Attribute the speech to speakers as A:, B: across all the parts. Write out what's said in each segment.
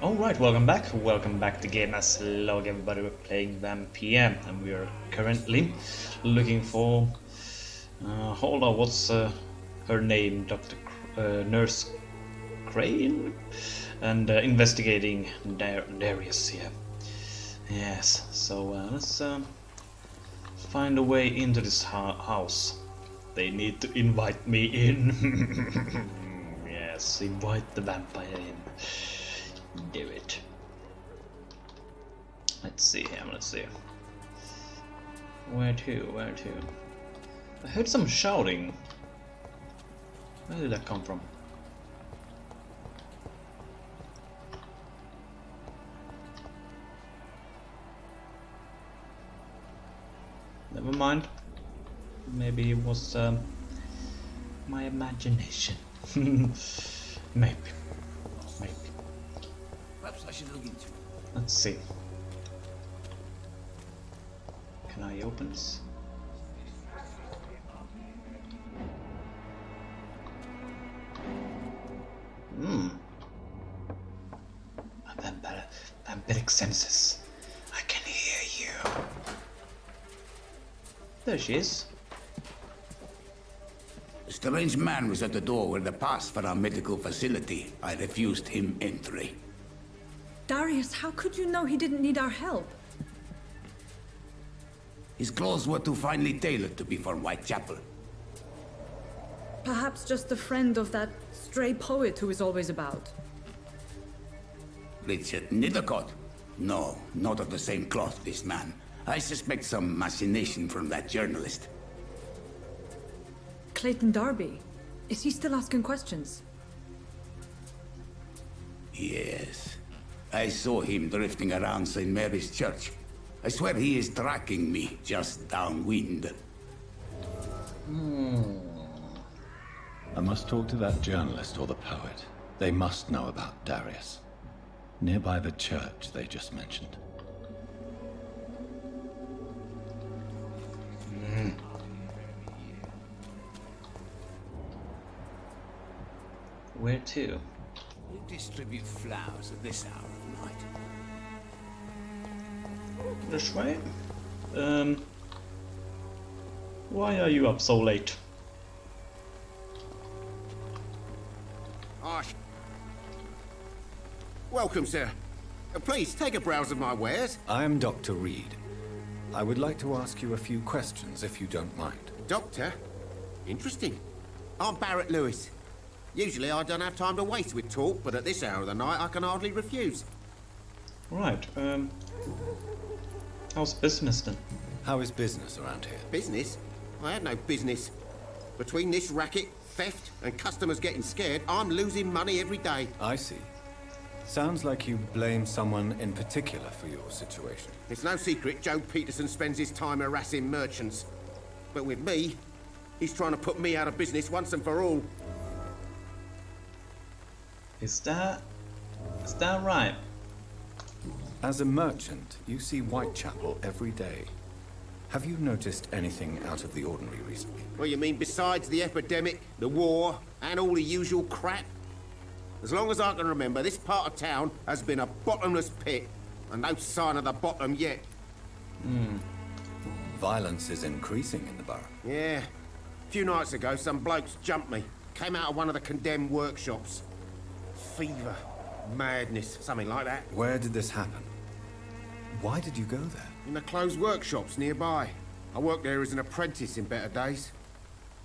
A: Alright, welcome back. Welcome back to Game as Log, everybody. We're playing Vampyr, and we are currently looking for... hold on, what's her name? Nurse Crane? And investigating Darius here. Yes, so let's find a way into this house. They need to invite me in. Yes, invite the vampire in. Do it. Let's see him, let's see. Where to? Where to? I heard some shouting. Where did that come from? Never mind. Maybe it was my imagination. Maybe. Maybe.
B: Perhaps I should look into it.
A: Let's see. Can I open this? Vampiric senses. I can hear you. There she is.
B: A strange man was at the door with the pass for our medical facility. I refused him entry.
C: Darius, how could you know he didn't need our help?
B: His clothes were too finely tailored to be for Whitechapel.
C: Perhaps just a friend of that stray poet who is always about.
B: Richard Nethercott? No, not of the same cloth, this man. I suspect some machination from that journalist.
C: Clayton Darby. Is he still asking questions?
B: Yes. I saw him drifting around St. Mary's Church. I swear he is tracking me just downwind.
D: I must talk to that journalist or the poet. They must know about Darius. Nearby the church they just mentioned.
A: Where to?
B: You distribute flowers at this hour of night.
A: This way? Why are you up so late?
E: Welcome, sir. Please, take a browse of my wares.
D: I am Dr. Reid. I would like to ask you a few questions, if you don't mind.
E: Doctor? Interesting. I'm Barrett Lewis. Usually I don't have time to waste with talk, but at this hour of the night I can hardly refuse.
A: Right, how's business then?
D: How is business around here?
E: Business? I had no business. Between this racket, theft, and customers getting scared, I'm losing money every day.
D: I see. Sounds like you blame someone in particular for your situation.
E: It's no secret Joe Peterson spends his time harassing merchants. But with me, he's trying to put me out of business once and for all.
A: Is that right?
D: As a merchant, you see Whitechapel every day. Have you noticed anything out of the ordinary recently?
E: Well, you mean besides the epidemic, the war, and all the usual crap? As long as I can remember, this part of town has been a bottomless pit, and no sign of the bottom yet.
D: Violence is increasing in the borough.
E: Yeah. A few nights ago, some blokes jumped me. Came out of one of the condemned workshops. Fever, madness, something like that.
D: Where did this happen? Why did you go there?
E: In the closed workshops nearby. I worked there as an apprentice in better days.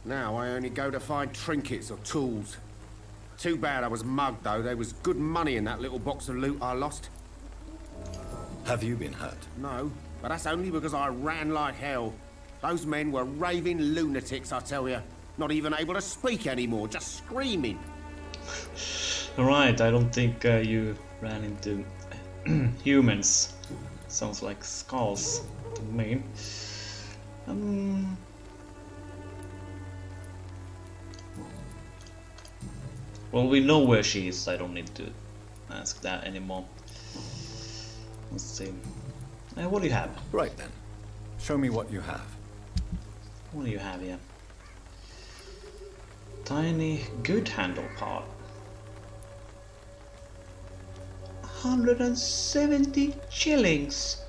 E: Now I only go to find trinkets or tools. Too bad I was mugged, though. There was good money in that little box of loot I lost.
D: Have you been hurt?
E: No, but that's only because I ran like hell. Those men were raving lunatics, I tell you. Not even able to speak anymore, just screaming.
A: Right, I don't think you ran into humans. Sounds like skulls to me. Well, we know where she is. I don't need to ask that anymore. Let's see. What do you have?
D: Right then. Show me what you have.
A: What do you have here? Tiny good handle part. 170 shillings.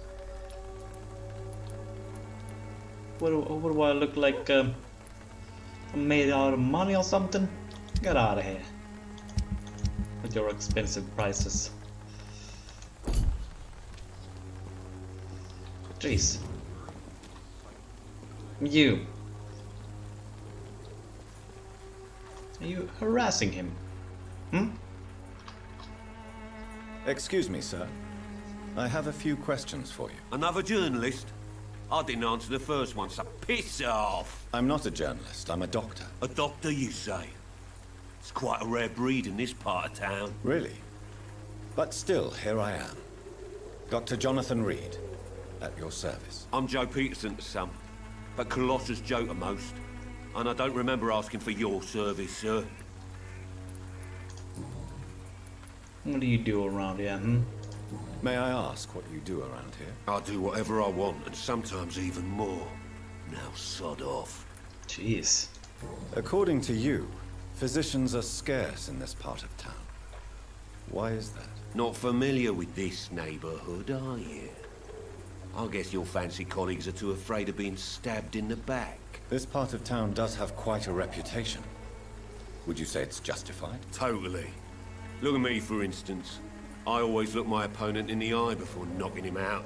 A: What do I look like? I'm made out of money or something? Get out of here with your expensive prices. Jeez. You. Are you harassing him? Hmm?
D: Excuse me, sir. I have a few questions for you.
F: Another journalist? I didn't answer the first one, so piss off!
D: I'm not a journalist, I'm a doctor.
F: A doctor, you say? It's quite a rare breed in this part of town.
D: Really? But still, here I am. Dr. Jonathan Reid, at your service.
F: I'm Joe Peterson to some, but Colossus Joe to most. And I don't remember asking for your service, sir.
A: What do you do around here, hmm?
D: May I ask what you do around here?
F: I do whatever I want, and sometimes even more. Now sod off.
A: Jeez.
D: According to you, physicians are scarce in this part of town. Why is that?
F: Not familiar with this neighborhood, are you? I guess your fancy colleagues are too afraid of being stabbed in the back.
D: This part of town does have quite a reputation. Would you say it's justified?
F: Totally. Look at me, for instance. I always look my opponent in the eye before knocking him out.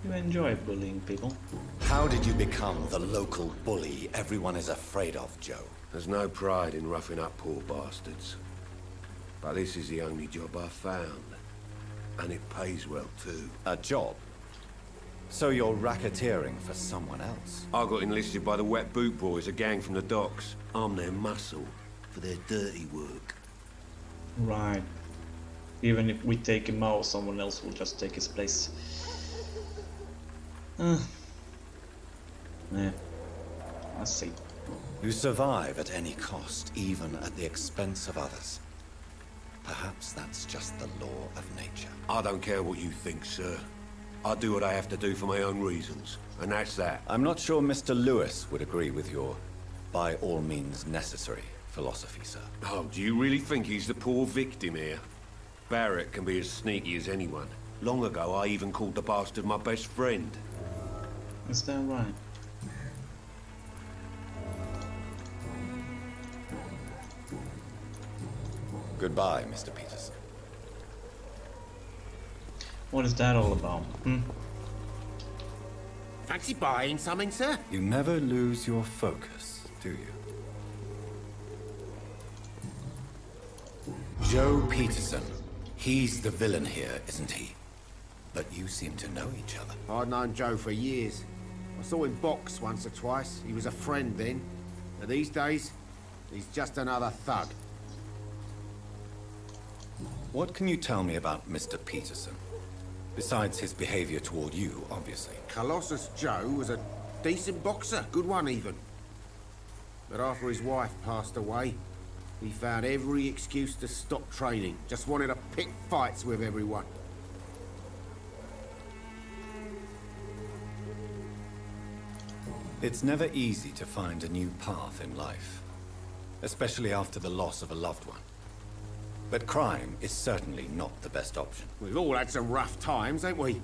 A: You enjoy bullying people.
D: How did you become the local bully everyone is afraid of, Joe?
F: There's no pride in roughing up poor bastards. But this is the only job I've found. And it pays well, too.
D: A job? So you're racketeering for someone else?
F: I got enlisted by the Wet Boot Boys, a gang from the docks. I'm their muscle for their dirty work.
A: Right. Even if we take him out, someone else will just take his place. Yeah. I see.
D: You survive at any cost, even at the expense of others. Perhaps that's just the law of nature.
F: I don't care what you think, sir. I do what I have to do for my own reasons, and that's that.
D: I'm not sure Mr. Lewis would agree with your by all means necessary philosophy, sir.
F: Oh, do you really think he's the poor victim here? Barrett can be as sneaky as anyone. Long ago, I even called the bastard my best friend.
A: Is that right?
D: Goodbye, Mr. Peterson.
A: What is that all about? Hmm?
E: Fancy buying something, sir?
D: You never lose your focus, do you? Joe Peterson. He's the villain here, isn't he? But you seem to know each other.
E: I'd known Joe for years. I saw him box once or twice. He was a friend then. But these days, he's just another thug.
D: What can you tell me about Mr. Peterson? Besides his behavior toward you, obviously.
E: Colossus Joe was a decent boxer, good one even. But after his wife passed away, he found every excuse to stop training. Just wanted to pick fights with everyone.
D: It's never easy to find a new path in life, especially after the loss of a loved one. But crime is certainly not the best option.
E: We've all had some rough times, ain't we?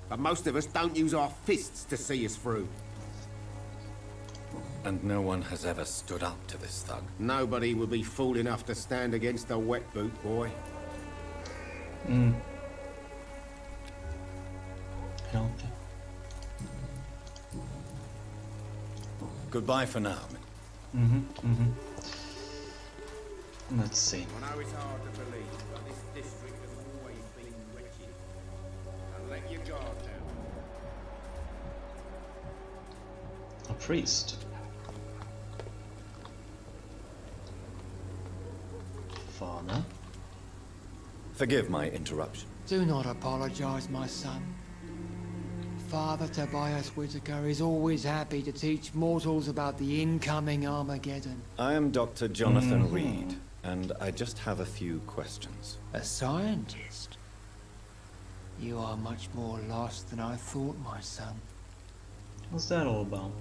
E: But most of us don't use our fists to see us through.
D: And no one has ever stood up to this thug.
E: Nobody would be fool enough to stand against a wet boot boy.
A: Healthy.
D: Goodbye for now.
A: Let's see.
E: I know it's hard to believe, but this district has always been wretched. And let your guard down.
A: A priest. Father.
D: Forgive my interruption.
G: Do not apologize, my son. Father Tobias Whitaker is always happy to teach mortals about the incoming Armageddon.
D: I am Dr. Jonathan Reid, and I just have a few questions.
G: A scientist? You are much more lost than I thought, my son.
A: What's that all about?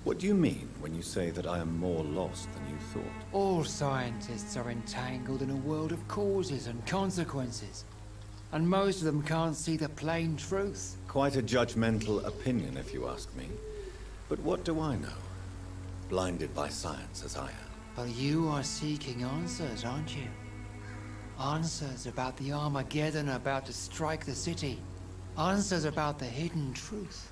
D: What do you mean when you say that I am more lost than you thought?
G: All scientists are entangled in a world of causes and consequences. And most of them can't see the plain truth.
D: Quite a judgmental opinion, if you ask me. But what do I know? Blinded by science as I am.
G: But you are seeking answers, aren't you? Answers about the Armageddon about to strike the city. Answers about the hidden truth.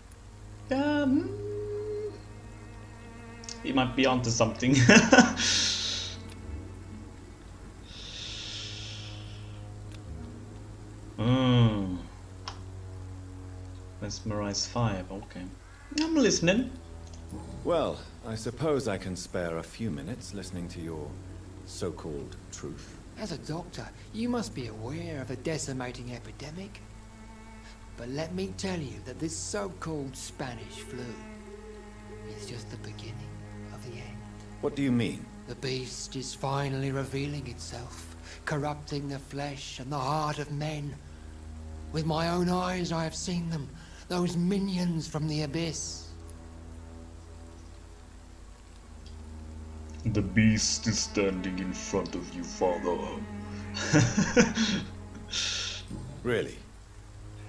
A: He might be onto something. Mesmerize 5, okay. I'm listening.
D: Well, I suppose I can spare a few minutes listening to your so-called truth.
G: As a doctor, you must be aware of the decimating epidemic. But let me tell you that this so-called Spanish flu is just the beginning of the end.
D: What do you mean?
G: The beast is finally revealing itself, corrupting the flesh and the heart of men. With my own eyes I have seen them, those minions from the abyss.
A: The beast is standing in front of you, father.
D: Really?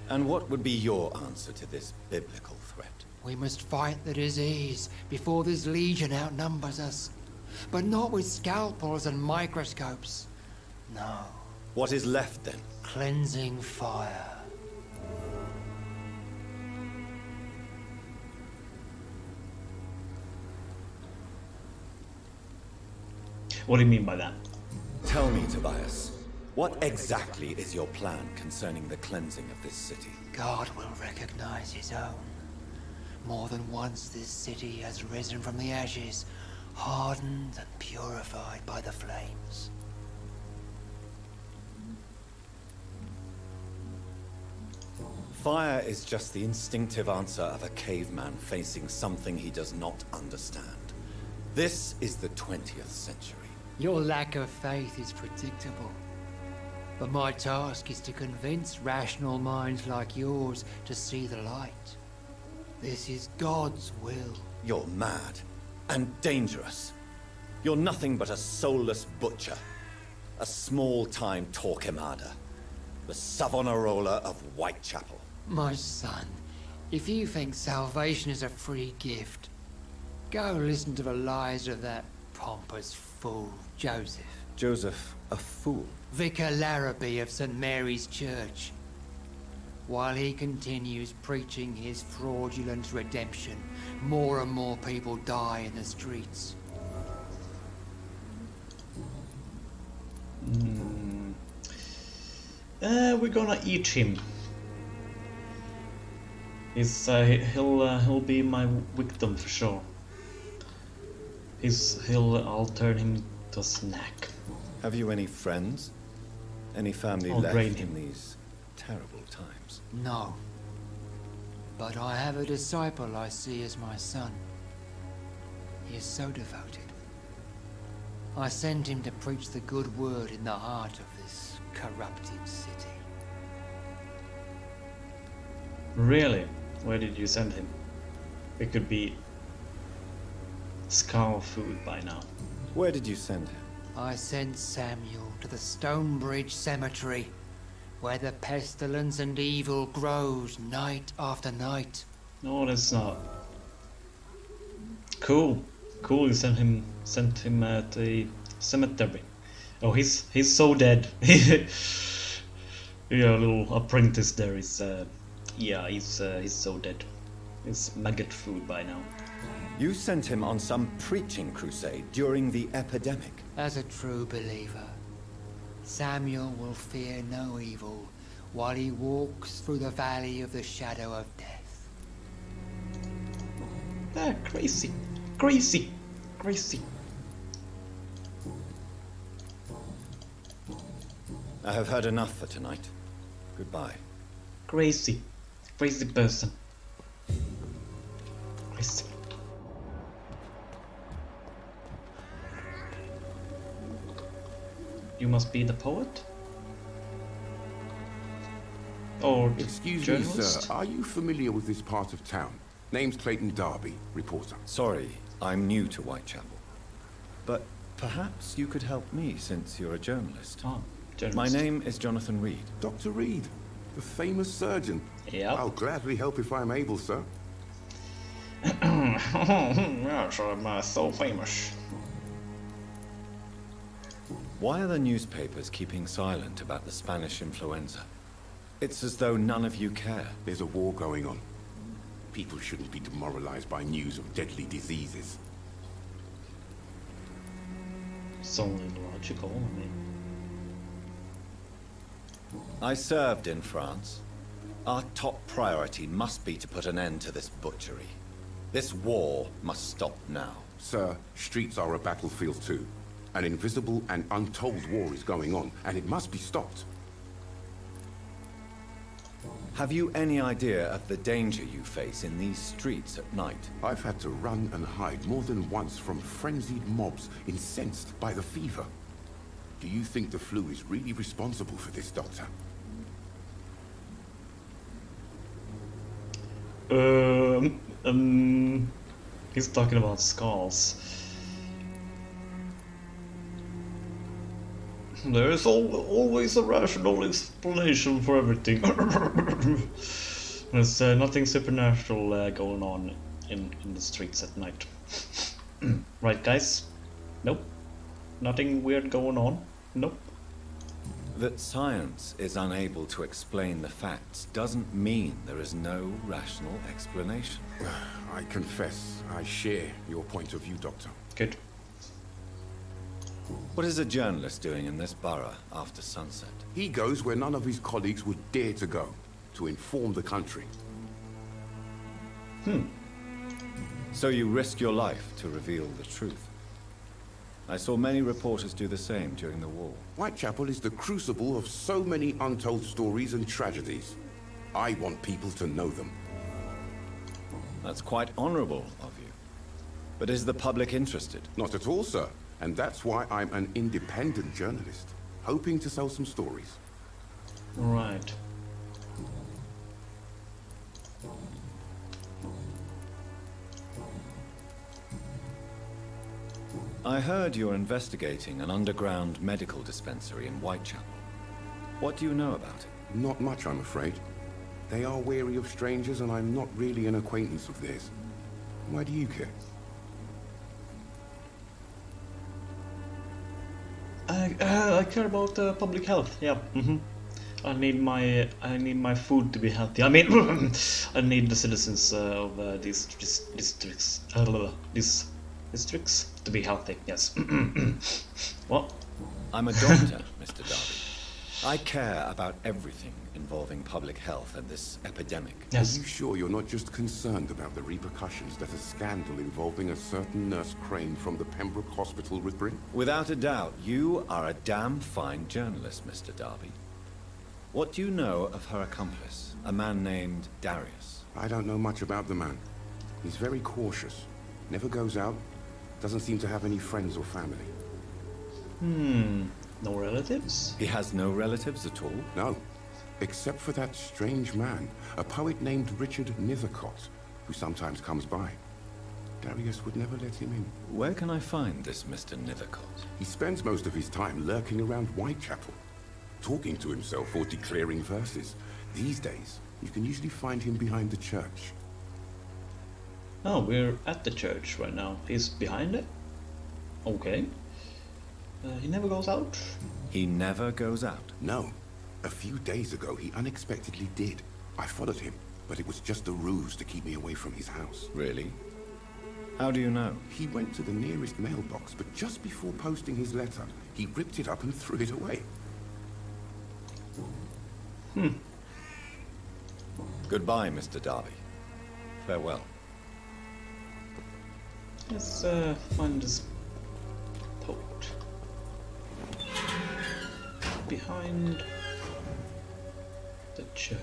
D: And what would be your answer to this biblical threat?
G: We must fight the disease before this legion outnumbers us. But not with scalpels and microscopes. No.
D: What is left then?
G: Cleansing fire.
A: What do you mean by that?
D: Tell me, Tobias, what exactly is your plan concerning the cleansing of this city?
G: God will recognize his own. More than once this city has risen from the ashes, hardened and purified by the flames.
D: Fire is just the instinctive answer of a caveman facing something he does not understand. This is the 20th century.
G: Your lack of faith is predictable. But my task is to convince rational minds like yours to see the light. This is God's will.
D: You're mad and dangerous. You're nothing but a soulless butcher. A small-time Torquemada. The Savonarola of Whitechapel.
G: My son, if you think salvation is a free gift, go listen to the lies of that pompous fool, Joseph.
D: Joseph, a fool?
G: Vicar Larrabee of St. Mary's Church. While he continues preaching his fraudulent redemption, more and more people die in the streets.
A: We're gonna eat him. He'll be my victim for sure. I'll turn him to a snack.
D: Have you any friends? Any family
A: I'll drain
D: left
A: him.
D: in these terrible times?
G: No. But I have a disciple I see as my son. He is so devoted. I sent him to preach the good word in the heart of this corrupted city.
A: Really? Where did you send him? It could be Scar food by now.
D: Where did you send him?
G: I sent Samuel to the Stonebridge Cemetery, where the pestilence and evil grows night after night.
A: No, that's not. Cool. Cool, you sent him at the cemetery. Oh, he's so dead. Yeah, little apprentice there is yeah, he's so dead. It's maggot food by now.
D: You sent him on some preaching crusade during the epidemic.
G: As a true believer, Samuel will fear no evil while he walks through the valley of the shadow of death.
A: Ah, crazy. Crazy. Crazy.
D: I have heard enough for tonight. Goodbye.
A: Crazy. Crazy person. Crazy. You must be the poet? Or
F: Excuse me,
A: journalist?
F: sir. Are you familiar with this part of town?
H: Name's Clayton Darby, reporter.
D: Sorry, I'm new to Whitechapel. But perhaps you could help me since you're a journalist.
A: Oh, journalist.
D: My name is Jonathan Reid.
H: Dr. Reid, the famous surgeon.
A: Yep.
H: I'll gladly help if I'm able, sir.
A: Yes, I'm so famous.
D: Why are the newspapers keeping silent about the Spanish influenza? It's as though none of you care.
H: There's a war going on. People shouldn't be demoralized by news of deadly diseases.
A: It's only logical, I mean.
D: I served in France. Our top priority must be to put an end to this butchery. This war must stop now.
H: Sir, streets are a battlefield too. An invisible and untold war is going on, and it must be stopped.
D: Have you any idea of the danger you face in these streets at night?
H: I've had to run and hide more than once from frenzied mobs incensed by the fever. Do you think the flu is really responsible for this, Doctor?
A: He's talking about skulls. There is always a rational explanation for everything. There's nothing supernatural going on in the streets at night. Right, guys? Nope. Nothing weird going on? Nope.
D: That science is unable to explain the facts doesn't mean there is no rational explanation.
H: I confess, I share your point of view, Doctor.
A: Good.
D: What is a journalist doing in this borough after sunset?
H: He goes where none of his colleagues would dare to go, to inform the country.
D: So you risk your life to reveal the truth. I saw many reporters do the same during the war.
H: Whitechapel is the crucible of so many untold stories and tragedies. I want people to know them.
D: That's quite honorable of you. But is the public interested?
H: Not at all, sir. And that's why I'm an independent journalist, hoping to sell some stories.
A: Right.
D: I heard you're investigating an underground medical dispensary in Whitechapel. What do you know about it?
H: Not much, I'm afraid. They are wary of strangers, and I'm not really an acquaintance of theirs. Why do you care?
A: I care about public health. Yeah. I need my food to be healthy. I mean, I need the citizens of these districts to be healthy. Yes. What?
D: I'm a doctor, Mr. Darby. I care about everything involving public health and this epidemic.
A: Yes.
H: Are you sure you're not just concerned about the repercussions that a scandal involving a certain Nurse Crane from the Pembroke Hospital would bring?
D: Without a doubt, you are a damn fine journalist, Mr. Darby. What do you know of her accomplice, a man named Darius?
H: I don't know much about the man. He's very cautious. Never goes out. Doesn't seem to have any friends or family.
A: No relatives?
D: He has no relatives at all?
H: No. Except for that strange man, a poet named Richard Nethercott, who sometimes comes by. Darius would never let him in.
D: Where can I find this Mr. Nethercott?
H: He spends most of his time lurking around Whitechapel, talking to himself or declaring verses. These days, you can usually find him behind the church.
A: Oh, we're at the church right now. He's behind it? Okay. He never goes out?
D: He never goes out?
H: No. A few days ago, he unexpectedly did. I followed him, but it was just a ruse to keep me away from his house.
D: Really? How do you know?
H: He went to the nearest mailbox, but just before posting his letter, he ripped it up and threw it away.
D: Goodbye, Mr. Darby. Farewell.
A: Let's find this poet. Behind the church.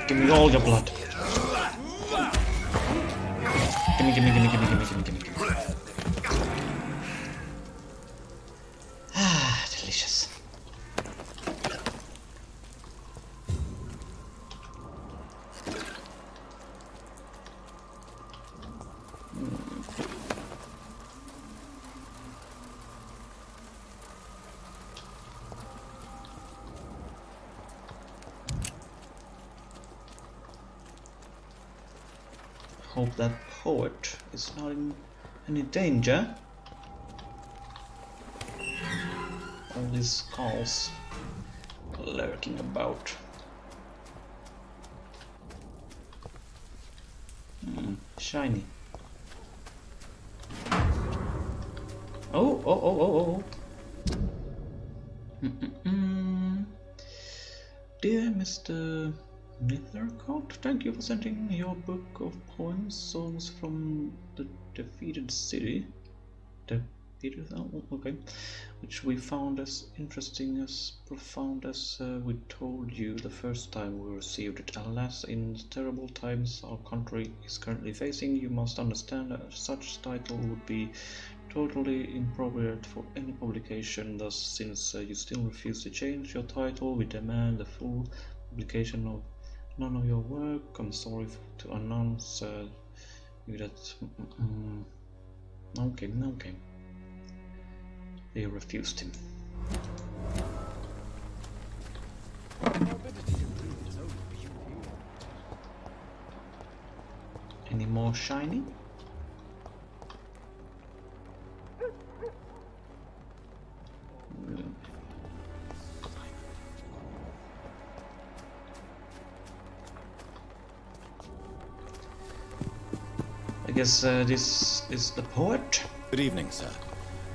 A: Give me all your blood. Gimme, gimme, gimme, gimme, gimme, gimme, gimme. Ah, delicious. Hope that poet is not in any danger. All these skulls lurking about. Shiny. Oh. Dear Mr. Nethercott, thank you for sending your book of poems, songs from the defeated city. Okay. Which we found as interesting, as profound as we told you the first time we received it. Alas, in the terrible times our country is currently facing, you must understand that such title would be totally inappropriate for any publication. Thus, since you still refuse to change your title, we demand the full publication of none of your work. I'm sorry to announce you that. Okay. They refused him. Any more shiny? I guess this is the poet.
D: Good evening, sir.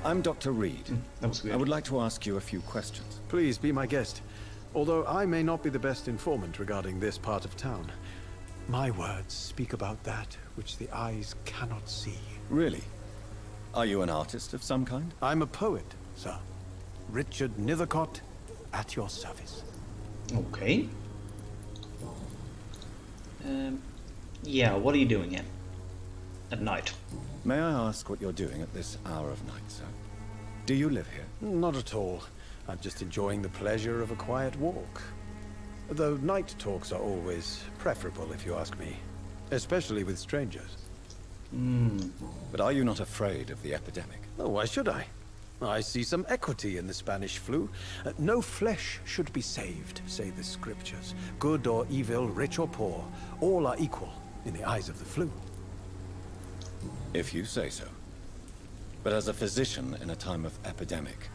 D: I'm Dr. Reid.
A: That was weird.
D: I would like to ask you a few questions.
I: Please be my guest. Although I may not be the best informant regarding this part of town, my words speak about that which the eyes cannot see.
D: Really? Are you an artist of some kind?
I: I'm a poet, sir. Richard Nethercott, at your service.
A: Okay. Yeah, what are you doing here? At night?
D: May I ask what you're doing at this hour of night, sir? Do you live here?
I: Not at all. I'm just enjoying the pleasure of a quiet walk. Though night talks are always preferable, if you ask me. Especially with strangers.
D: But are you not afraid of the epidemic?
I: Oh, why should I? I see some equity in the Spanish flu. No flesh should be saved, say the scriptures. Good or evil, rich or poor, all are equal in the eyes of the flu.
D: If you say so. But as a physician in a time of epidemic,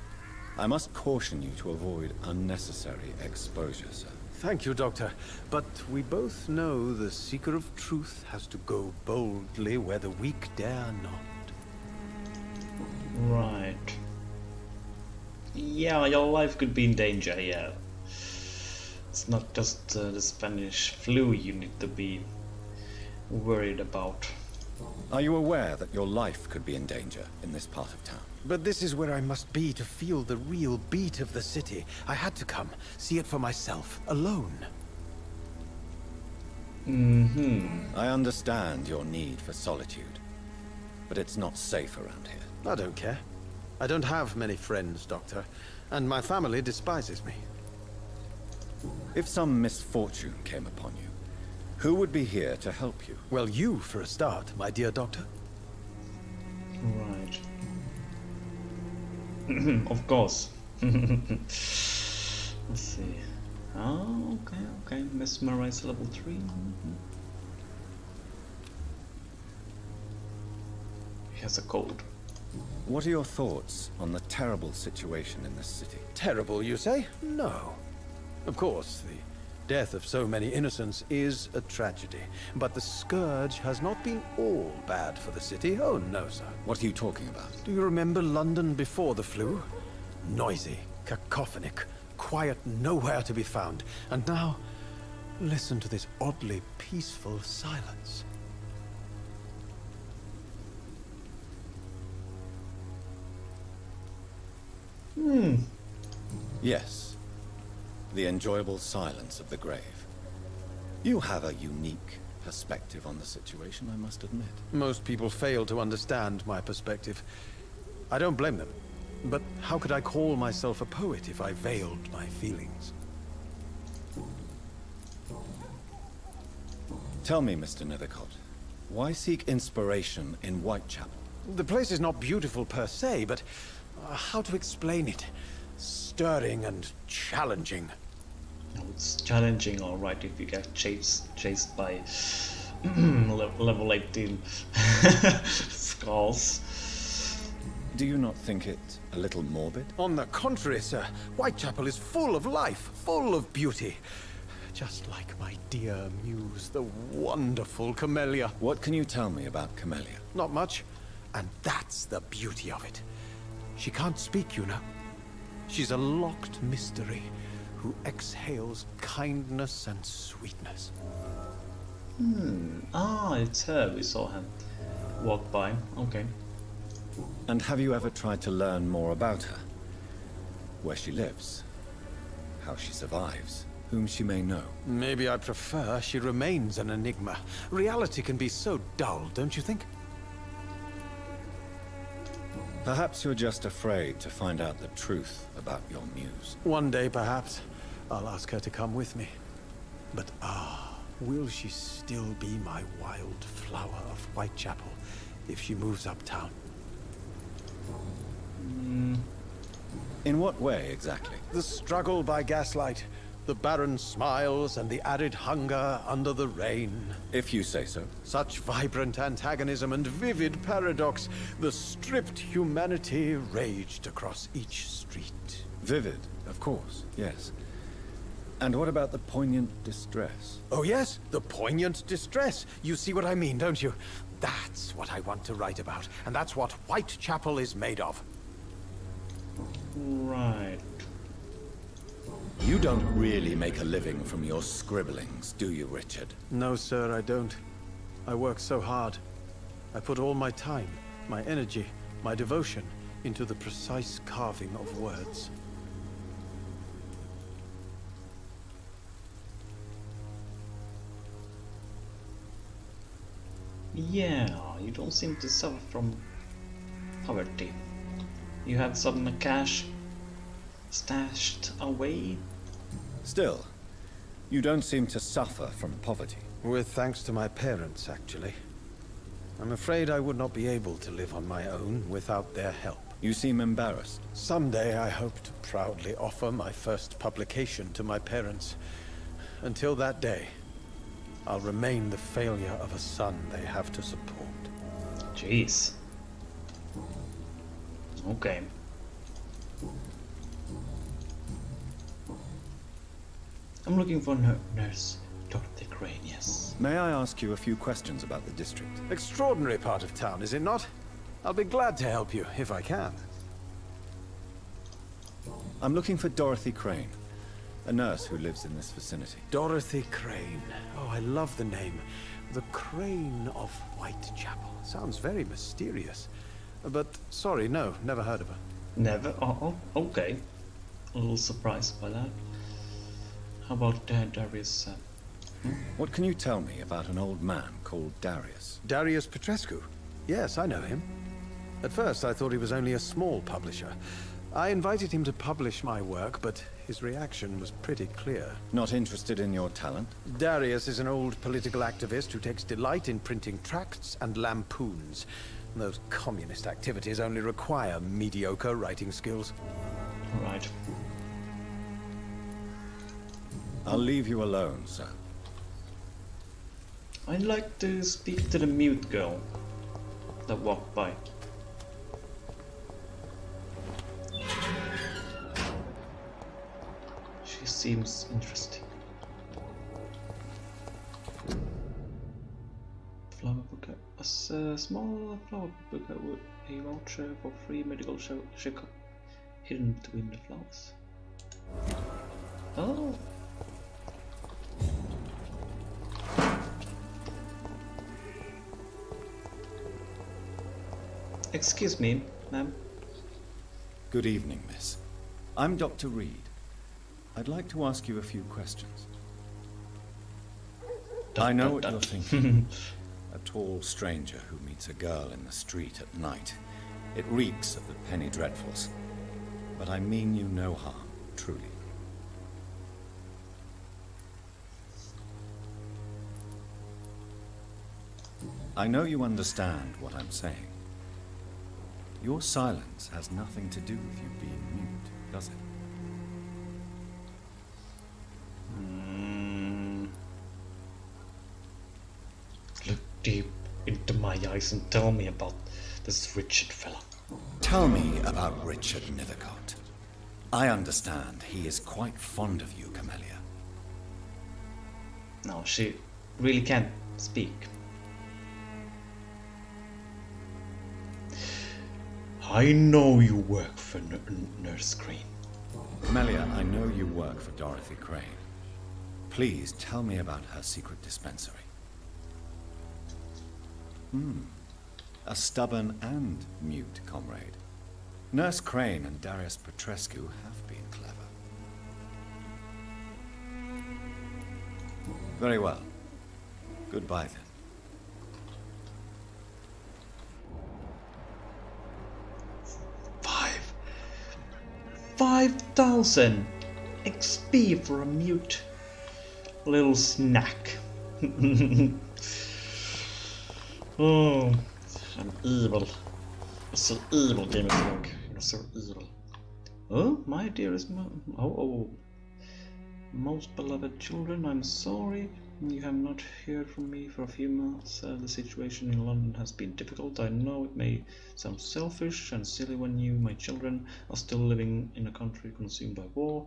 D: I must caution you to avoid unnecessary exposure, sir.
I: Thank you, Doctor. But we both know the seeker of truth has to go boldly where the weak dare not.
A: Right. Yeah, your life could be in danger, yeah. It's not just the Spanish flu you need to be worried about.
D: Are you aware that your life could be in danger in this part of town?
I: But this is where I must be to feel the real beat of the city. I had to come, see it for myself, alone.
D: I understand your need for solitude, but it's not safe around here.
I: I don't care. I don't have many friends, Doctor, and my family despises me.
D: If some misfortune came upon you, who would be here to help you?
I: Well, you, for a start, my dear Doctor.
A: Right. Of course. Let's see. Oh, okay. Mesmerize level 3. He has a cold.
D: What are your thoughts on the terrible situation in this city?
I: Terrible, you say? No. Of course, the death of so many innocents is a tragedy. But the scourge has not been all bad for the city. Oh, no, sir.
D: What are you talking about?
I: Do you remember London before the flu? Noisy, cacophonic, quiet nowhere to be found. And now, listen to this oddly peaceful silence.
D: Yes. The enjoyable silence of the grave. You have a unique perspective on the situation, I must admit.
I: Most people fail to understand my perspective. I don't blame them. But how could I call myself a poet if I veiled my feelings?
D: Tell me, Mr. Nethercott, why seek inspiration in Whitechapel?
I: The place is not beautiful per se, but how to explain it? Stirring and challenging.
A: No, it's challenging, alright, if you get chased by level 18 skulls.
D: Do you not think it a little morbid?
I: On the contrary, sir. Whitechapel is full of life, full of beauty. Just like my dear muse, the wonderful Camellia.
D: What can you tell me about Camellia?
I: Not much. And that's the beauty of it. She can't speak, you know. She's a locked mystery who exhales kindness and sweetness.
A: Ah, it's her. We saw her walk by. Okay.
D: And have you ever tried to learn more about her? Where she lives? How she survives? Whom she may know?
I: Maybe I prefer she remains an enigma. Reality can be so dull, don't you think?
D: Perhaps you're just afraid to find out the truth about your muse.
I: One day, perhaps, I'll ask her to come with me. But will she still be my wild flower of Whitechapel if she moves uptown?
D: In what way, exactly?
I: The struggle by gaslight, the barren smiles and the arid hunger under the rain.
D: If you say so.
I: Such vibrant antagonism and vivid paradox, the stripped humanity raged across each street.
D: Vivid, of course, yes. And what about the poignant distress?
I: Oh yes, the poignant distress. You see what I mean, don't you? That's what I want to write about, and that's what Whitechapel is made of.
A: Right.
D: You don't really make a living from your scribblings, do you, Richard?
I: No, sir, I don't. I work so hard. I put all my time, my energy, my devotion into the precise carving of words.
A: Yeah, you don't seem to suffer from poverty. You had some cash stashed away?
D: Still, you don't seem to suffer from poverty.
I: With thanks to my parents, actually. I'm afraid I would not be able to live on my own without their help.
D: You seem embarrassed.
I: Someday I hope to proudly offer my first publication to my parents. Until that day, I'll remain the failure of a son they have to support.
A: Jeez. Okay. I'm looking for nurse Dr. Crane, yes.
D: May I ask you a few questions about the district?
I: Extraordinary part of town, is it not? I'll be glad to help you, if I can.
D: I'm looking for Dorothy Crane, a nurse who lives in this vicinity.
I: Dorothy Crane. Oh, I love the name. The Crane of Whitechapel. Sounds very mysterious. But, sorry, no, never heard of her.
A: Never? Oh, okay. A little surprised by that. How about Darius?
D: What can you tell me about an old man called Darius?
I: Darius Petrescu? Yes, I know him. At first, I thought he was only a small publisher. I invited him to publish my work, but his reaction was pretty clear.
D: Not interested in your talent?
I: Darius is an old political activist who takes delight in printing tracts and lampoons. Those communist activities only require mediocre writing skills.
A: Right.
D: I'll leave you alone, sir.
A: I'd like to speak to the mute girl that walked by. She seems interesting. Flower bouquet. A small flower bouquet with a voucher for free medical checkup hidden between the flowers. Oh. Excuse me, ma'am.
D: Good evening, miss. I'm Dr. Reid. I'd like to ask you a few questions. I know what you're thinking. A tall stranger who meets a girl in the street at night. It reeks of the penny dreadfuls. But I mean you no harm, truly. I know you understand what I'm saying. Your silence has nothing to do with you being mute, does it?
A: Look deep into my eyes and tell me about this Richard fella.
D: Tell me about Richard Nethercott. I understand he is quite fond of you, Camellia.
A: No, she really can't speak. I know you work for Nurse Crane.
D: Camellia, I know you work for Dorothy Crane. Please tell me about her secret dispensary. A stubborn and mute comrade. Nurse Crane and Darius Petrescu have been clever. Very well. Goodbye then.
A: 5,000 XP for a mute little snack. Oh, I'm evil. You're so evil, Game Log. You're so evil. Oh, my dearest most beloved children, I'm sorry you have not heard from me for a few months. The situation in London has been difficult. I know it may sound selfish and silly when you, my children, are still living in a country consumed by war.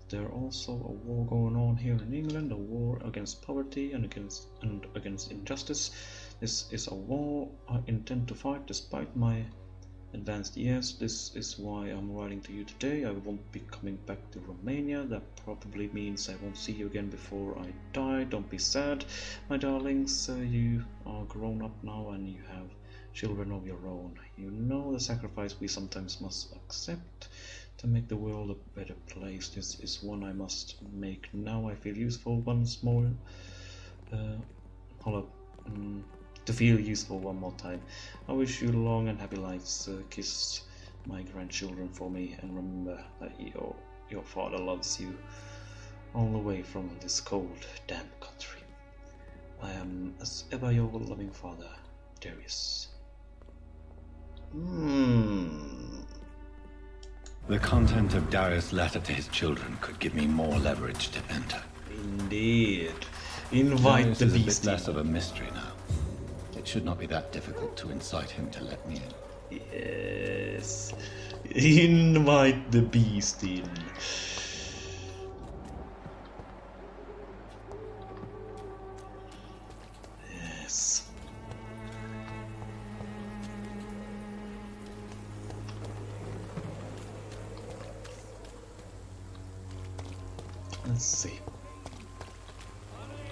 A: There's also a war going on here in England, a war against poverty and against injustice. This is a war I intend to fight despite my advanced years. This is why I'm writing to you today. I won't be coming back to Romania. That probably means I won't see you again before I die. Don't be sad, my darlings. You are grown up now and you have children of your own. You know the sacrifice we sometimes must accept to make the world a better place. This is one I must make now. I feel useful once more. To feel useful one more time. I wish you long and happy lives. Kiss my grandchildren for me and remember that your father loves you all the way from this cold, damp country. I am as ever your loving father, Darius.
D: The content of Darius' letter to his children could give me more leverage to enter.
A: Indeed. Invite
D: Darius
A: the
D: is
A: beast.
D: a bit less of a mystery now. It should not be that difficult to incite him to let me in.
A: Yes. Invite the beast in. Yes. Let's see.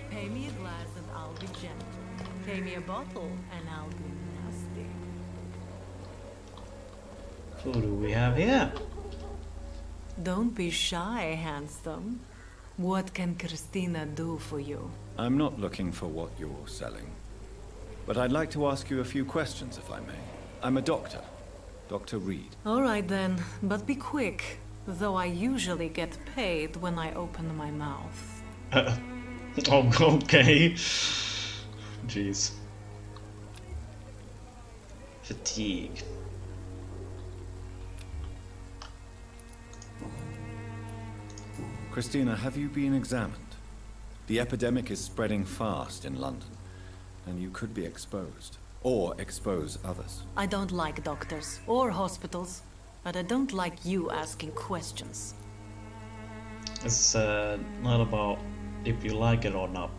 J: Pay me a glass and I'll be gentle. Pay me a bottle and I'll be nasty.
A: Who do we have here?
J: Don't be shy, handsome. What can Christina do for you?
D: I'm not looking for what you're selling. But I'd like to ask you a few questions, if I may. I'm a doctor. Dr. Reid.
J: All right then, but be quick. Though I usually get paid when I open my mouth.
A: Oh, okay. Jeez. Fatigue.
D: Christina, have you been examined? The epidemic is spreading fast in London, and you could be exposed. Or expose others.
J: I don't like doctors or hospitals, but I don't like you asking questions.
A: It's not about if you like it or not.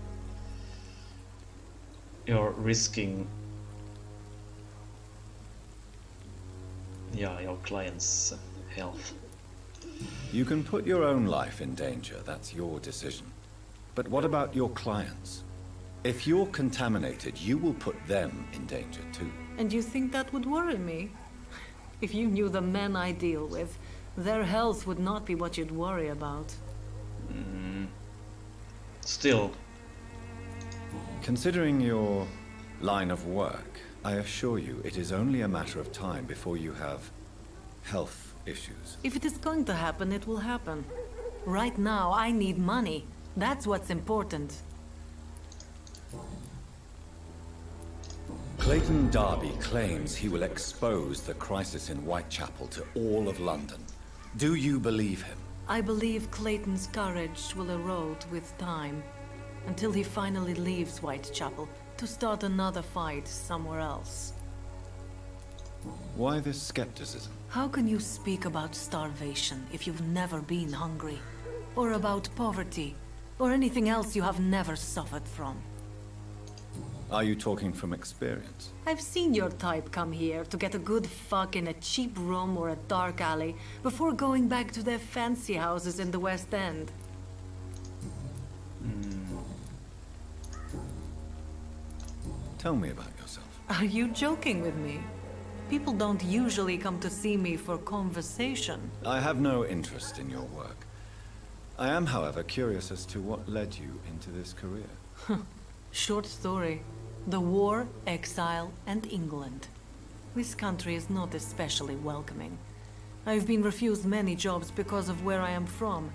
A: You're risking your client's health.
D: You can put your own life in danger, that's your decision. But what about your clients? If you're contaminated, you will put them in danger too.
J: And you think that would worry me? If you knew the men I deal with, their health would not be what you'd worry about.
A: Still.
D: Considering your line of work, I assure you it is only a matter of time before you have health issues.
J: If it is going to happen, it will happen. Right now, I need money. That's what's important.
D: Clayton Darby claims he will expose the crisis in Whitechapel to all of London. Do you believe him?
J: I believe Clayton's courage will erode with time, until he finally leaves Whitechapel to start another fight somewhere else.
D: Why this skepticism?
J: How can you speak about starvation if you've never been hungry? Or about poverty? Or anything else you have never suffered from?
D: Are you talking from experience?
J: I've seen your type come here to get a good fuck in a cheap room or a dark alley before going back to their fancy houses in the West End.
D: Tell me about yourself.
J: Are you joking with me? People don't usually come to see me for conversation.
D: I have no interest in your work. I am, however, curious as to what led you into this career.
J: Short story. The war, exile, and England. This country is not especially welcoming. I've been refused many jobs because of where I am from.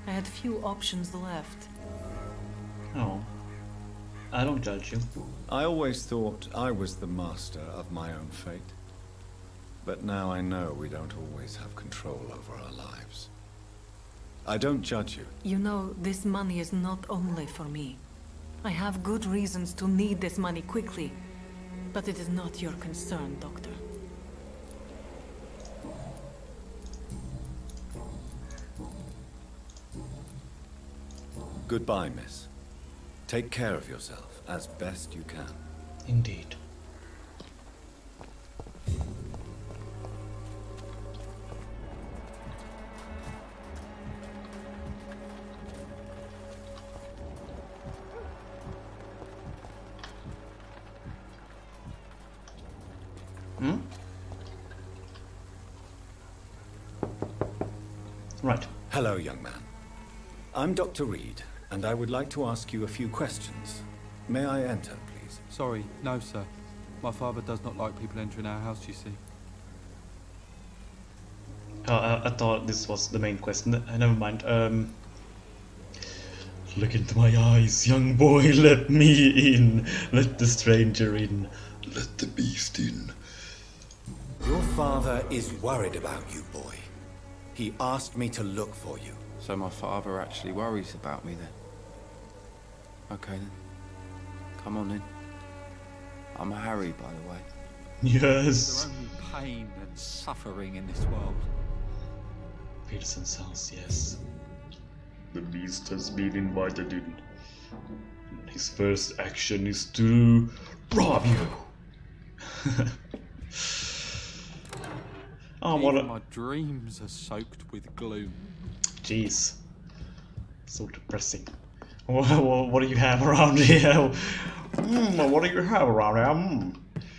J: I had few options left.
A: Oh. I don't judge you.
D: I always thought I was the master of my own fate. But now I know we don't always have control over our lives. I don't judge you.
J: You know, this money is not only for me. I have good reasons to need this money quickly. But it is not your concern, Doctor.
D: Goodbye, miss. Take care of yourself as best you can.
A: Indeed. Right.
D: Hello, young man. I'm Dr. Reid, and I would like to ask you a few questions. May I enter, please?
K: Sorry, no, sir. My father does not like people entering our house, you see.
A: I thought this was the main question. Never mind. Look into my eyes, young boy. Let me in. Let the stranger in. Let the beast in.
D: Your father is worried about you, boy. He asked me to look for you.
K: So my father actually worries about me then? Okay then. Come on in. I'm Harry, by the way.
A: Yes.
K: There's only pain and suffering in this world.
A: Peterson's house, yes. The beast has been invited in. And his first action is to rob you. Oh, what
K: Even my dreams are soaked with gloom.
A: Jeez. So depressing. What do you have around here? What do you have around here?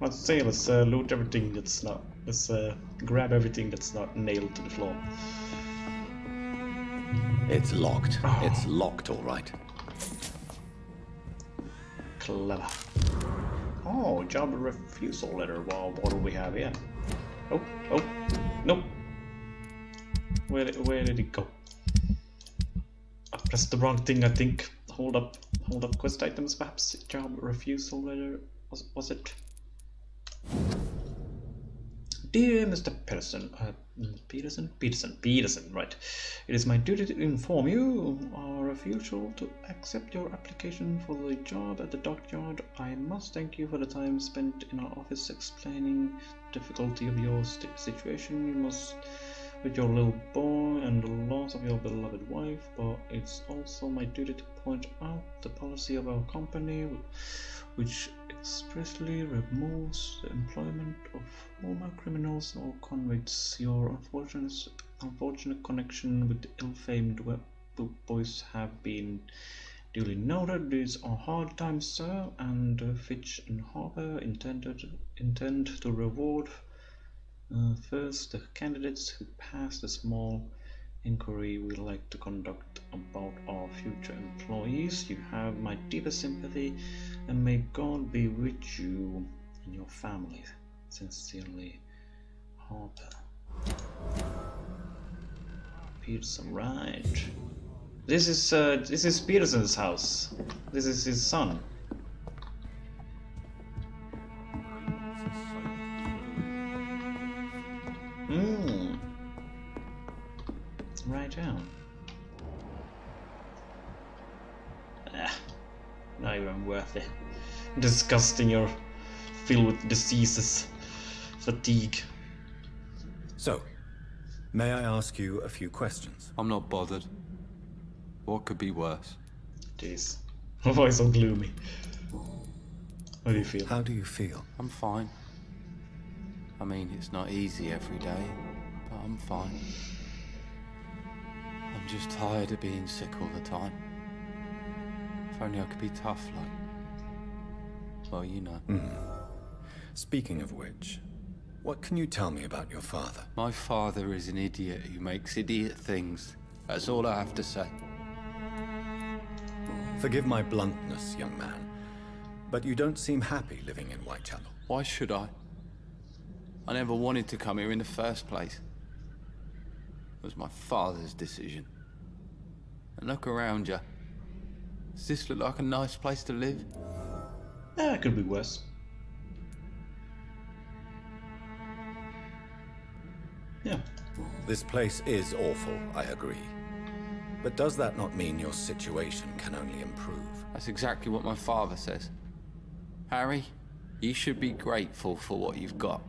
A: Let's see, let's loot everything that's not... Let's grab everything that's not nailed to the floor.
D: It's locked.
A: Oh.
D: It's locked, all right.
A: Clever. Oh, job refusal letter. Well, what do we have here? Oh, nope. Where did it go? I pressed the wrong thing, I think. Hold up, quest items perhaps? Job refusal letter, was it? Dear Mr. Peterson, right. It is my duty to inform you of our refusal to accept your application for the job at the dockyard. I must thank you for the time spent in our office explaining the difficulty of your situation. You must with your little boy and the loss of your beloved wife, but it's also my duty to point out the policy of our company, which expressly removes the employment of former criminals or convicts. Your unfortunate connection with the ill-famed web boys have been duly noted. These are hard times, sir, and Fitch and Harper intend to reward first the candidates who pass the small inquiry we like to conduct about our future employees. You have my deepest sympathy, and may God be with you and your family. Sincerely, Harper. Peterson, right? This is Peterson's house. This is his son. Right down. Not even worth it. Disgusting, you're filled with diseases. Fatigue.
I: So, may I ask you a few questions?
K: I'm not bothered. What could be worse?
A: Jeez. Why so gloomy? How do you feel?
I: How do you feel?
K: I'm fine. I mean, it's not easy every day, but I'm fine. I'm just tired of being sick all the time. If only I could be tough, like... Well, you know.
I: Speaking of which, what can you tell me about your father?
K: My father is an idiot who makes idiot things. That's all I have to say.
I: Forgive my bluntness, young man, but you don't seem happy living in Whitechapel.
K: Why should I? I never wanted to come here in the first place. It was my father's decision. And look around you. Does this look like a nice place to live?
A: It could be worse. Yeah.
I: This place is awful, I agree. But does that not mean your situation can only improve?
K: That's exactly what my father says. Harry, you should be grateful for what you've got.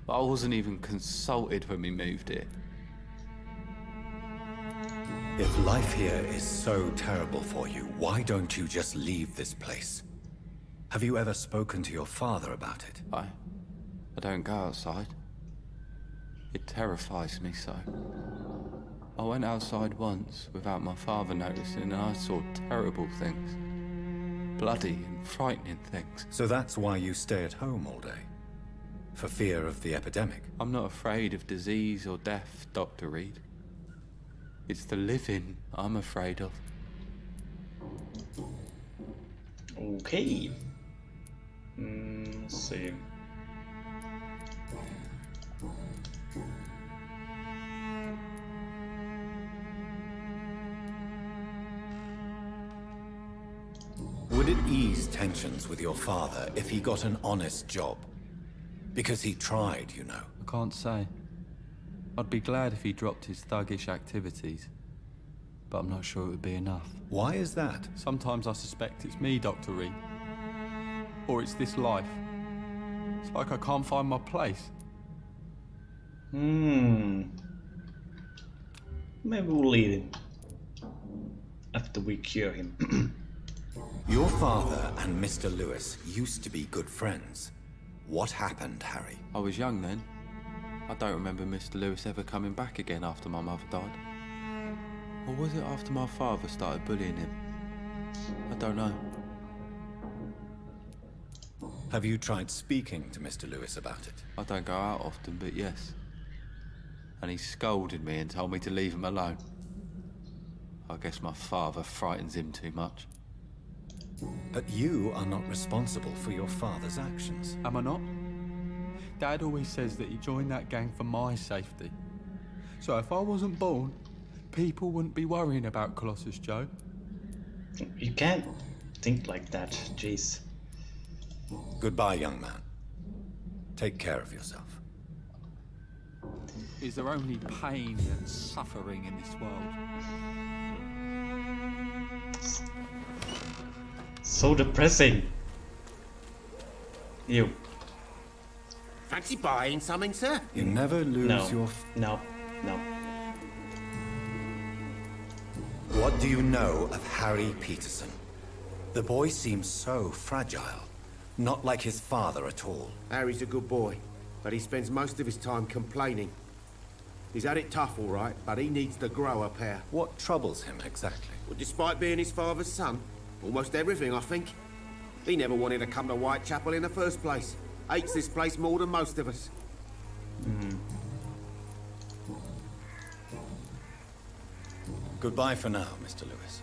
K: But I wasn't even consulted when we moved here.
I: If life here is so terrible for you, why don't you just leave this place? Have you ever spoken to your father about it?
K: I don't go outside. It terrifies me so. I went outside once without my father noticing, and I saw terrible things. Bloody and frightening things.
I: So that's why you stay at home all day? For fear of the epidemic?
K: I'm not afraid of disease or death, Dr. Reid. It's the living I'm afraid of.
A: Okay. Let's see.
I: Would it ease tensions with your father if he got an honest job? Because he tried, you know.
K: I can't say. I'd be glad if he dropped his thuggish activities. But I'm not sure it would be enough.
I: Why is that?
K: Sometimes I suspect it's me, Dr. Reid. Or it's this life. It's like I can't find my place.
A: Maybe we'll leave him. After we cure him.
I: Your father and Mr. Lewis used to be good friends. What happened, Harry?
K: I was young then. I don't remember Mr. Lewis ever coming back again after my mother died. Or was it after my father started bullying him? I don't know.
I: Have you tried speaking to Mr. Lewis about it?
K: I don't go out often, but yes. And he scolded me and told me to leave him alone. I guess my father frightens him too much.
I: But you are not responsible for your father's actions.
K: Am I not? Dad always says that he joined that gang for my safety. So if I wasn't born, people wouldn't be worrying about Colossus Joe.
A: You can't think like that, jeez.
I: Goodbye, young man. Take care of yourself.
K: Is there only pain and suffering in this world?
A: So depressing. You.
E: Fancy buying something, sir?
I: You never lose your...
A: No.
I: What do you know of Harry Peterson? The boy seems so fragile. Not like his father at all.
E: Harry's a good boy, but he spends most of his time complaining. He's had it tough, all right, but he needs to grow a pair.
I: What troubles him exactly?
E: Well, despite being his father's son, almost everything, I think. He never wanted to come to Whitechapel in the first place. Hates this place more than most of us.
D: Goodbye for now, Mr. Lewis.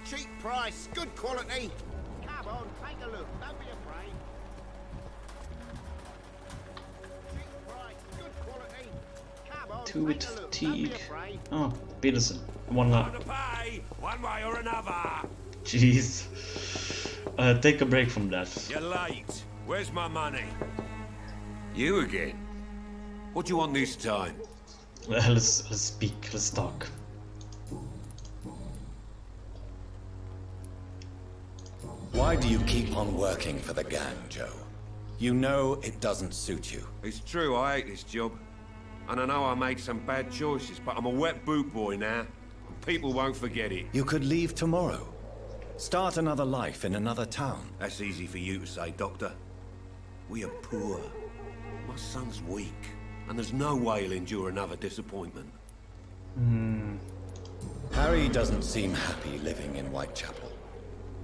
E: Cheap price, good quality. Come on, take a look. Don't be afraid. Cheap price, good quality. Come on,
A: Two with
E: take a look. Don't be
A: fatigue.
E: afraid.
A: Oh, Peterson. One lap.
F: Pay, one way or another.
A: Jeez. Take a break from that.
F: You're late. Where's my money? You again? What do you want this time?
A: Let's speak. Let's talk.
D: Why do you keep on working for the gang, Joe? You know it doesn't suit you.
F: It's true, I hate this job. And I know I made some bad choices, but I'm a wet boot boy now. And people won't forget it.
D: You could leave tomorrow. Start another life in another town.
F: That's easy for you to say, Doctor. We are poor. My son's weak. And there's no way he'll endure another disappointment.
D: Harry doesn't seem happy living in Whitechapel.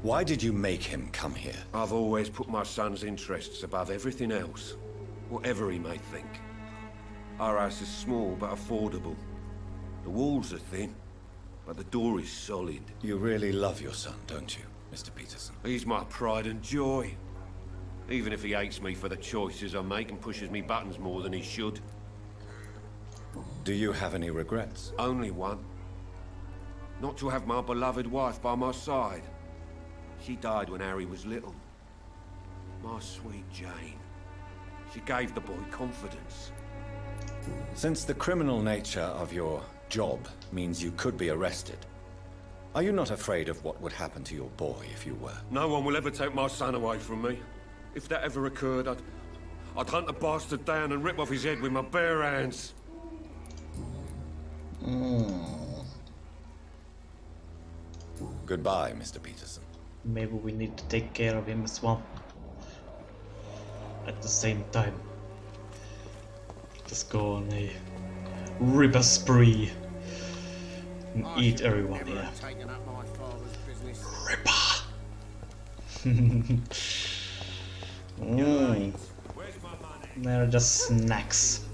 D: Why did you make him come here?
F: I've always put my son's interests above everything else. Whatever he may think. Our house is small but affordable. The walls are thin, but the door is solid.
D: You really love your son, don't you, Mr. Peterson?
F: He's my pride and joy. Even if he hates me for the choices I make and pushes me buttons more than he should.
D: Do you have any regrets?
F: Only one. Not to have my beloved wife by my side. She died when Harry was little. My sweet Jane. She gave the boy confidence.
D: Since the criminal nature of your job means you could be arrested, are you not afraid of what would happen to your boy if you were?
F: No one will ever take my son away from me. If that ever occurred, I'd hunt the bastard down and rip off his head with my bare hands.
D: Goodbye, Mr. Peterson.
A: Maybe we need to take care of him as well. At the same time. Let's go on a rip a spree. And eat everyone here.
E: Taken up my father's business.
A: They're just snacks.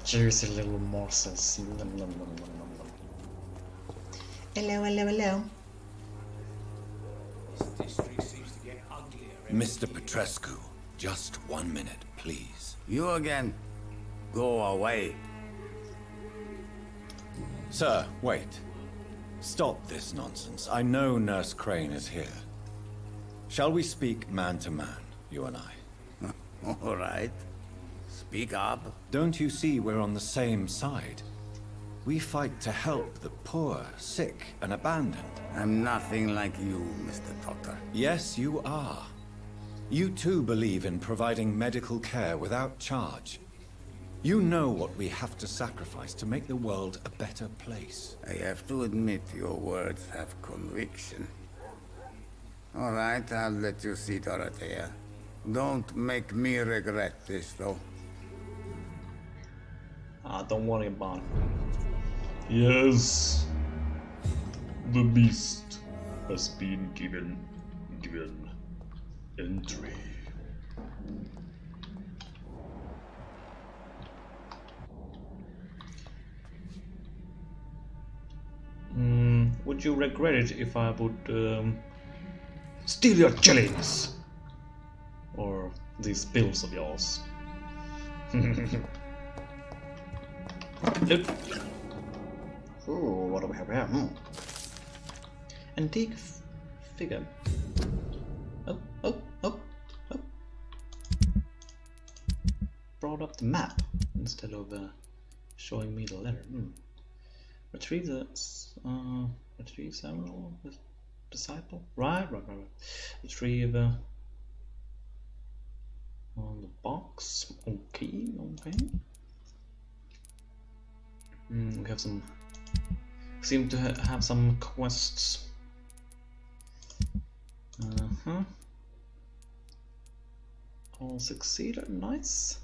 A: Juicy little morsels. Hello, hello, hello.
B: This district seems to get uglier.
D: Mr. Petrescu, just 1 minute, please.
B: You again? Go away.
D: Sir, wait. Stop this nonsense. I know Nurse Crane is here. Shall we speak man to man, you and I?
B: All right. Speak up.
D: Don't you see we're on the same side? We fight to help the poor, sick, and abandoned.
B: I'm nothing like you, Mr. Doctor.
D: Yes, you are. You too believe in providing medical care without charge. You know what we have to sacrifice to make the world a better place.
B: I have to admit your words have conviction. All right, I'll let you see, Dorothea. Don't make me regret this, though.
A: Don't worry about it. Yes, the beast has been given entry. Would you regret it if I would steal your shillings? Or these bills of yours? Oh, what do we have here? Antique figure. Oh. Brought up the map instead of showing me the letter. Retrieve several disciple. Right. Retrieve on the box. Okay. We have some. Seem to have some quests. All succeeded. Nice.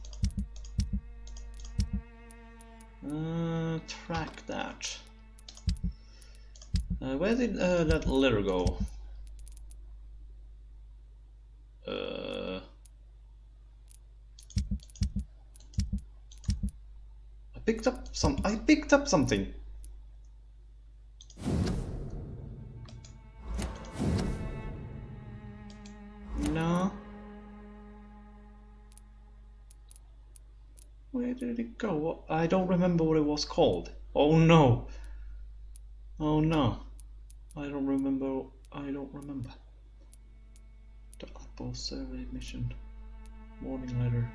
A: Track that. Where did that letter go? picked up something. No. Where did it go? What? I don't remember what it was called. Oh no. Oh no. I don't remember. The Apple survey mission. Warning letter.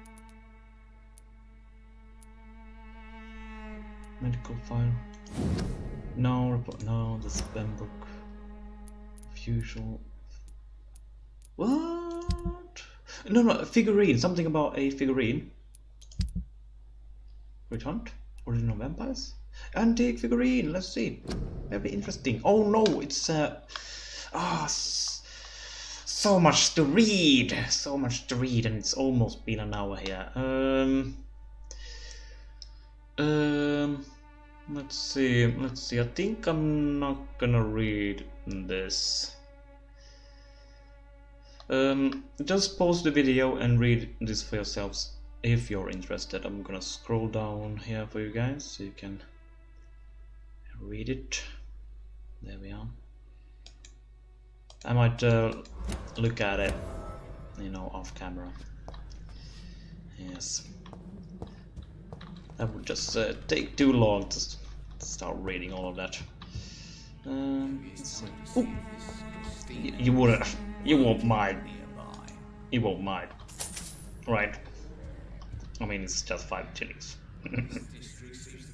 A: Medical file. No report. No, the spam book. Usual. What? No, a figurine. Something about a figurine. Witch hunt? Original vampires? Antique figurine. Let's see. Very interesting. Oh no, it's so much to read. So much to read, and it's almost been an hour here. Let's see. I think I'm not gonna read this. Just pause the video and read this for yourselves if you're interested. I'm gonna scroll down here for you guys so you can read it. There we are. I might look at it, you know, off camera. Yes. That would just take too long to start reading all of that. Ooh. You wouldn't. You won't mind. You won't mind. Right. I mean, it's just 5 shillings.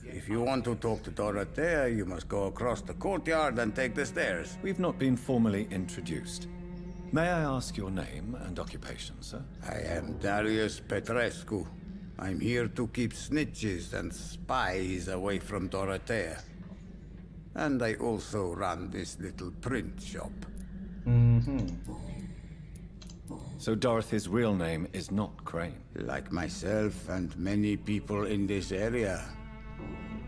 B: If you want to talk to Dorothea, you must go across the courtyard and take the stairs.
I: We've not been formally introduced. May I ask your name and occupation, sir?
B: I am Darius Petrescu. I'm here to keep snitches and spies away from Dorothea. And I also run this little print shop.
I: So Dorothy's real name is not Crane?
B: Like myself and many people in this area.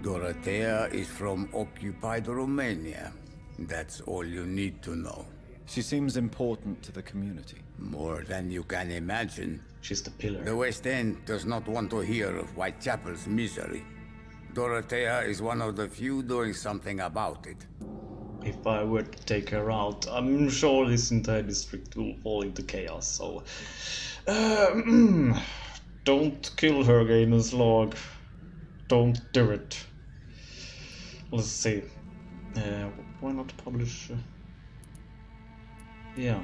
B: Dorothea is from occupied Romania. That's all you need to know.
I: She seems important to the community.
B: More than you can imagine.
A: She's the pillar.
B: The West End does not want to hear of Whitechapel's misery. Dorothea is one of the few doing something about it.
A: If I were to take her out, I'm sure this entire district will fall into chaos, so... don't kill her, Gamer's Log. Don't do it. Let's see. Why not publish... Yeah.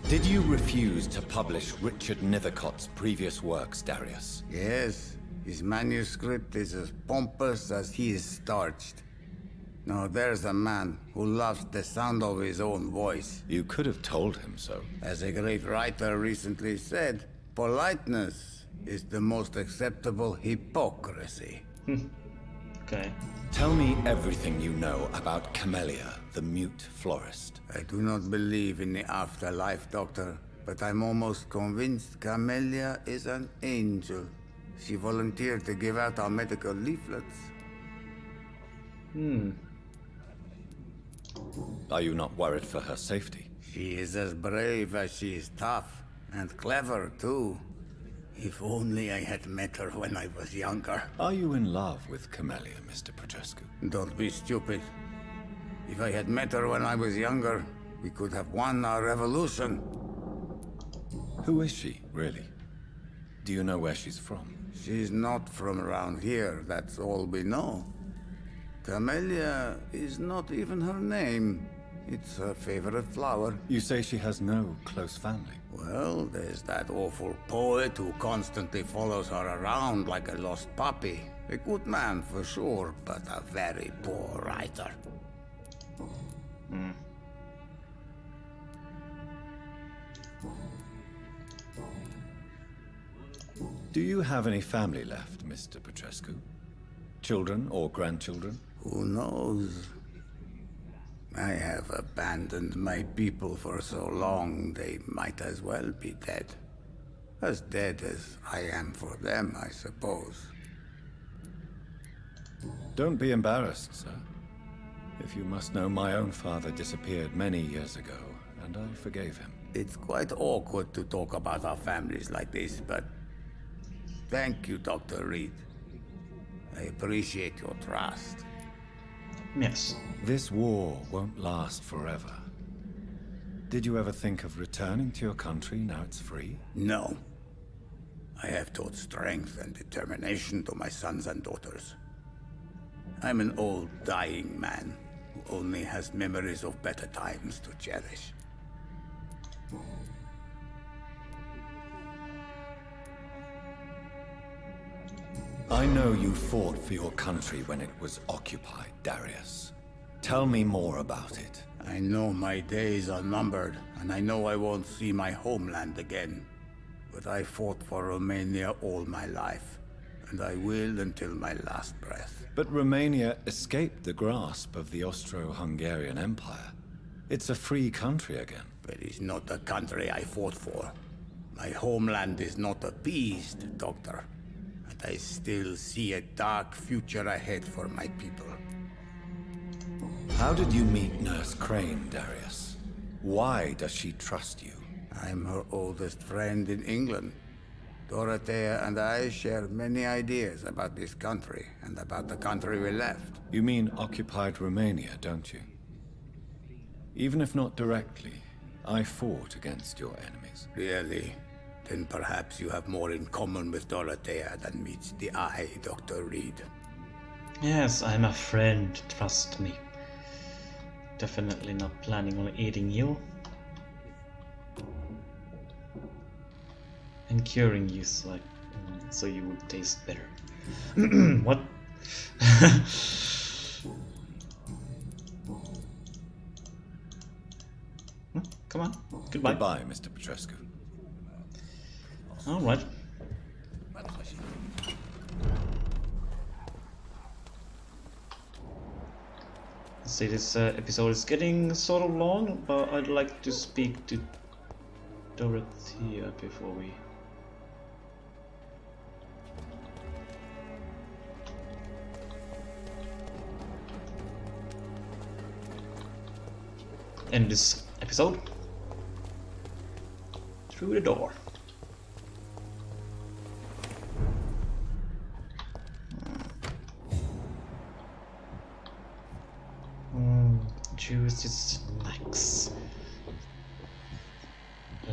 D: Did you refuse to publish Richard Nethercott's previous works, Darius?
B: Yes. His manuscript is as pompous as he is starched. Now there's a man who loves the sound of his own voice.
D: You could have told him so.
B: As a great writer recently said, politeness is the most acceptable hypocrisy.
A: Okay.
D: Tell me everything you know about Camellia, the mute florist.
B: I do not believe in the afterlife, Doctor, but I'm almost convinced Camellia is an angel. She volunteered to give out our medical leaflets.
D: Are you not worried for her safety?
B: She is as brave as she is tough, and clever too. If only I had met her when I was younger.
D: Are you in love with Camellia, Mr. Petrescu?
B: Don't be stupid. If I had met her when I was younger, we could have won our revolution.
D: Who is she, really? Do you know where she's from?
B: She's not from around here, that's all we know. Camellia is not even her name. It's her favorite flower.
D: You say she has no close family?
B: Well, there's that awful poet who constantly follows her around like a lost puppy. A good man for sure, but a very poor writer.
D: Do you have any family left, Mr. Petrescu? Children or grandchildren?
B: Who knows? I have abandoned my people for so long, they might as well be dead. As dead as I am for them, I suppose.
D: Don't be embarrassed, sir. If you must know, my own father disappeared many years ago, and I forgave him.
B: It's quite awkward to talk about our families like this, but... Thank you, Dr. Reid. I appreciate your trust.
A: Yes.
D: This war won't last forever. Did you ever think of returning to your country now it's free?
B: No. I have taught strength and determination to my sons and daughters. I'm an old, dying man who only has memories of better times to cherish.
D: I know you fought for your country when it was occupied, Darius. Tell me more about it.
B: I know my days are numbered, and I know I won't see my homeland again. But I fought for Romania all my life, and I will until my last breath.
D: But Romania escaped the grasp of the Austro-Hungarian Empire. It's a free country again.
B: But it's not the country I fought for. My homeland is not appeased, Doctor. And I still see a dark future ahead for my people.
D: How did you meet Nurse Crane, Darius? Why does she trust you?
B: I'm her oldest friend in England. Dorothea and I share many ideas about this country and about the country we left.
D: You mean occupied Romania, don't you? Even if not directly, I fought against your enemies.
B: Really? Then perhaps you have more in common with Dorothea than meets the eye, Dr. Reid.
A: Yes, I'm a friend, trust me. Definitely not planning on eating you. And curing you so you would taste better. What? Come on. Goodbye.
D: Goodbye, Mr. Petrescu.
A: Alright. See, this episode is getting sort of long, but I'd like to speak to Dorothea before we... end this episode. Through the door. Juicy snacks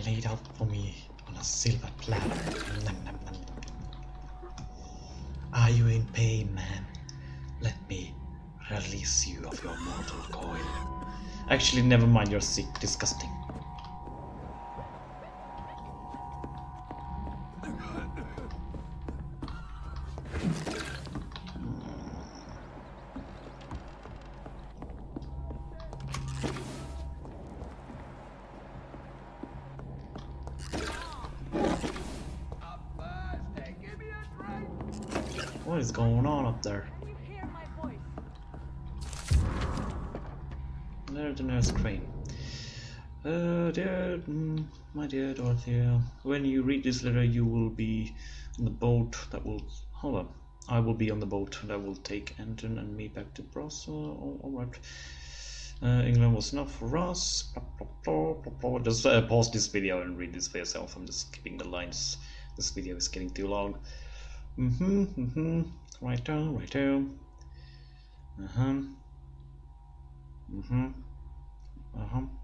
A: laid out for me on a silver platter. Nom, nom, nom. Are you in pain, man? Let me release you of your mortal coil. Actually, never mind, you're sick. Disgusting. What is going on up there? There's the Nurse Crane. My dear Dorothea, when you read this letter, you will be on the boat that will... Hold on. I will be on the boat that will take Anton and me back to Brussels. Alright. England was enough for us. Just pause this video and read this for yourself. I'm just skipping the lines. This video is getting too long. Right down, right down.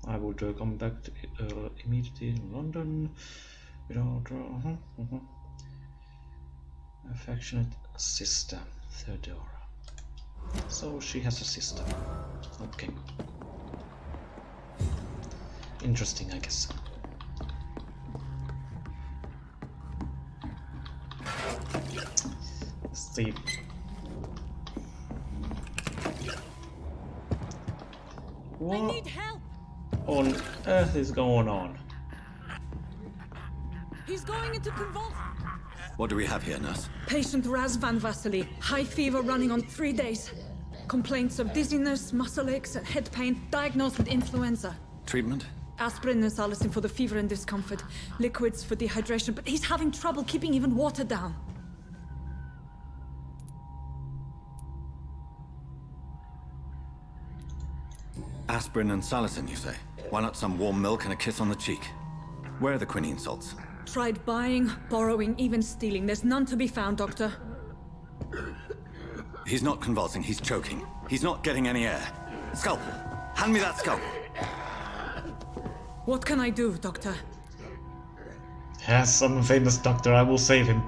A: I would come back to, immediately in London without affectionate sister Theodora. So she has a sister. Okay. Interesting, I guess. Let's see. What
C: I need help.
A: on earth is going on?
C: He's going into convulsion.
D: What do we have here, nurse?
C: Patient Raz Van Vasily. High fever running on 3 days. Complaints of dizziness, muscle aches, and head pain. Diagnosed with influenza.
D: Treatment?
C: Aspirin and salicin for the fever and discomfort. Liquids for dehydration, but he's having trouble keeping even water down.
D: Aspirin and salicin, you say? Why not some warm milk and a kiss on the cheek? Where are the quinine salts?
C: Tried buying, borrowing, even stealing. There's none to be found, Doctor.
D: He's not convulsing, he's choking. He's not getting any air. Scalpel! Hand me that scalpel!
C: What can I do, Doctor?
A: Yes, I'm a famous doctor, I will save him.